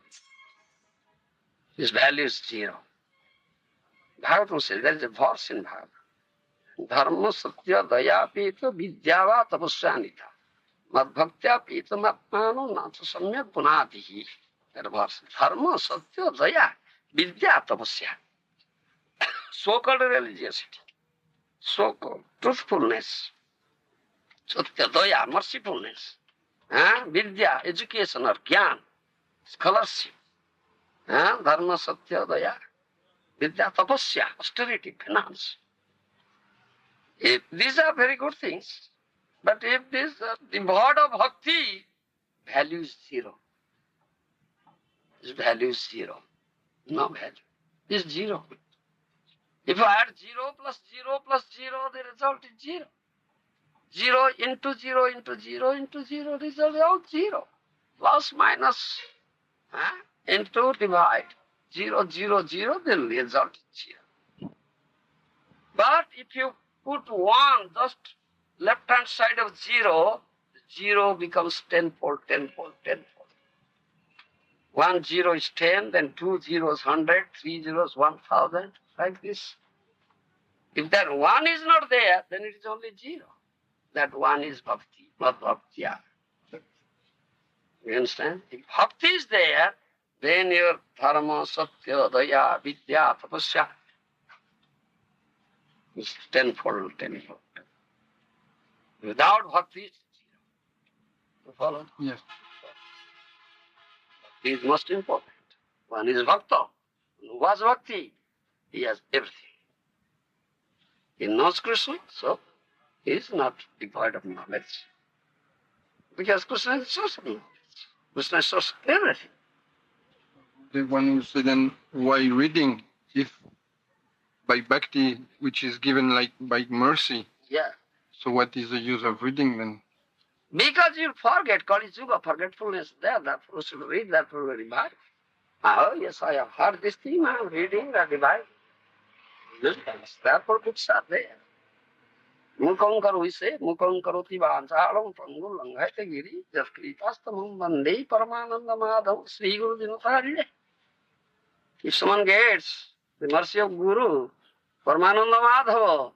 Speaker 1: His value is zero. Bhagavatam says, there is a verse in Bhagavatam. Dharma satya daya pita vidyava tapasyanita. Mad bhaktya pita matmano nata samyak punatihi. That verse. Dharma satya daya vidya tapasya. So-called religiosity, so-called truthfulness, satya daya, mercifulness, vidya, education or jnana, scholarship, dharma satya daya, vidya tapasya, austerity, penance. If these are very good things, but if this devoid of bhakti, value is zero. This value is zero. No value. It's zero. If you add 0 plus 0 plus 0, the result is 0. 0 into 0 into 0 into 0, result is all 0. Plus minus into divide. 0, 0, 0, the result is 0. But if you put 1 just left hand side of 0, 0 becomes tenfold, tenfold, tenfold. 1 0 is 10, then 2 zeros 100, 3 zeros 1000, like this. If that 1 is not there, then it is only 0. That 1 is bhakti, not bhakti. You understand? If bhakti is there, then your dharma, satya, daya, vidya, tapasya is tenfold, tenfold. Without bhakti, it's 0. You follow?
Speaker 3: Yes.
Speaker 1: Bhakti is most important. One is bhakta. Who has bhakti? He has everything. He knows Krishna, so he is not devoid of knowledge. Because Krishna is the source of knowledge. Krishna is the source of everything.
Speaker 3: The one who said then, why reading if by bhakti, which is given like by mercy?
Speaker 1: Yeah.
Speaker 3: So what is the use of reading then?
Speaker 1: Because you forget, Kali Yuga, forgetfulness there, therefore you should read, therefore you revive. Oh, yes, I have heard this thing, I am reading the revive. Therefore books are there. Mukam karvise, mukam karoti vanchalam, pangul langhaite giri, jaskritastamam vande paramananda madhav, Sri Guru Dinatharine. If someone gets the mercy of Guru, Paramananda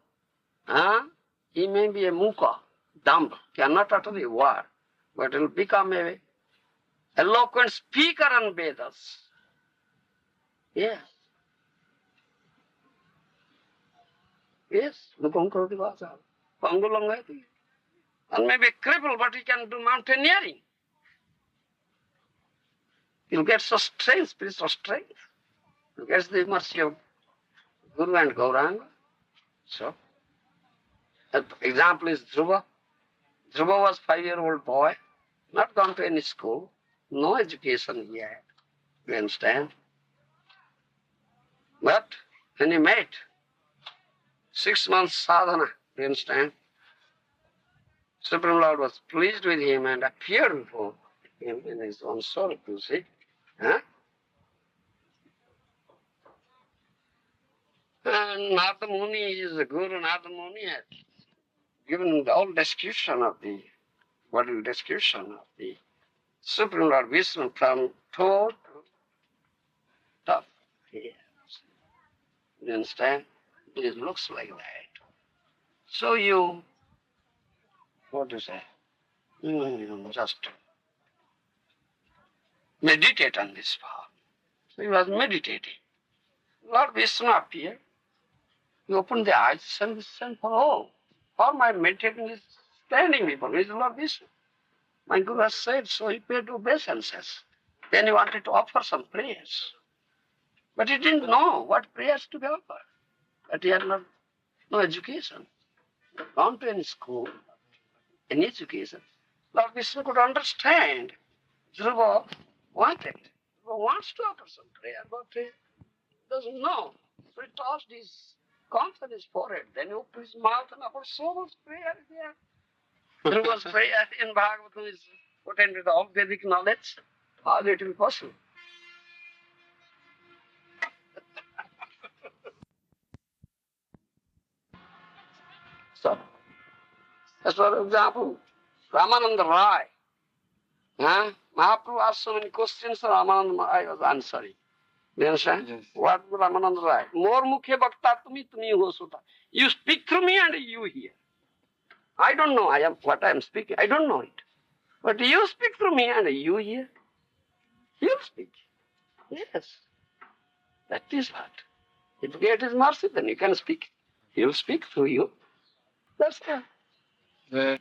Speaker 1: Madhava, he may be a muka, dumb, cannot utter a word, but will become a eloquent speaker on Vedas. Yes. Yes, mukam karoti vanchalam, pangul langhaite giri. And maybe a cripple, but he can do mountaineering. He'll get so strength, spiritual strength. He gets the mercy of Guru and Gauranga. So, an example is Dhruva. Dhruva was 5-year-old boy, not gone to any school, no education yet. You understand? But when he met 6 months sadhana, you understand? Supreme Lord was pleased with him and appeared before him in his own soul, you see. And Narada Muni is the Guru. Narada Muni had given the whole description of the bodily description of the Supreme Lord Vishnu from toe to top. Here. You understand? It looks like that. So you what to say? Just meditate on this power. So he was meditating. Lord Vishnu appeared. He opened the eyes and said, oh, all my meditating is standing before me is Lord Vishnu. My Guru has said, so he paid obeisances. Then he wanted to offer some prayers. But he didn't know what prayers to be offered. But he had no education, not gone to any school, any education. Lord Vishnu could understand. Dhruva wanted. Dhruva wants to offer some prayer, but he doesn't know. So he tossed his conch on his forehead. Then he opened his mouth and offered so much prayer there. Dhruva's prayer in Bhagavatam is potent with all Vedic knowledge. How it will be possible? So, as for example, Ramananda Rai. Mahaprabhu asked so many questions, so Ramananda Rai was answering. You understand?
Speaker 3: Yes.
Speaker 1: What Ramananda Rai? More mukhe bhakta tumi ho sota. You speak through me and you hear. I don't know what I am speaking. I don't know it. But you speak through me and you hear. You speak. Yes. That is what. If God is mercy, then you can speak. He will speak through you. That's all.
Speaker 3: The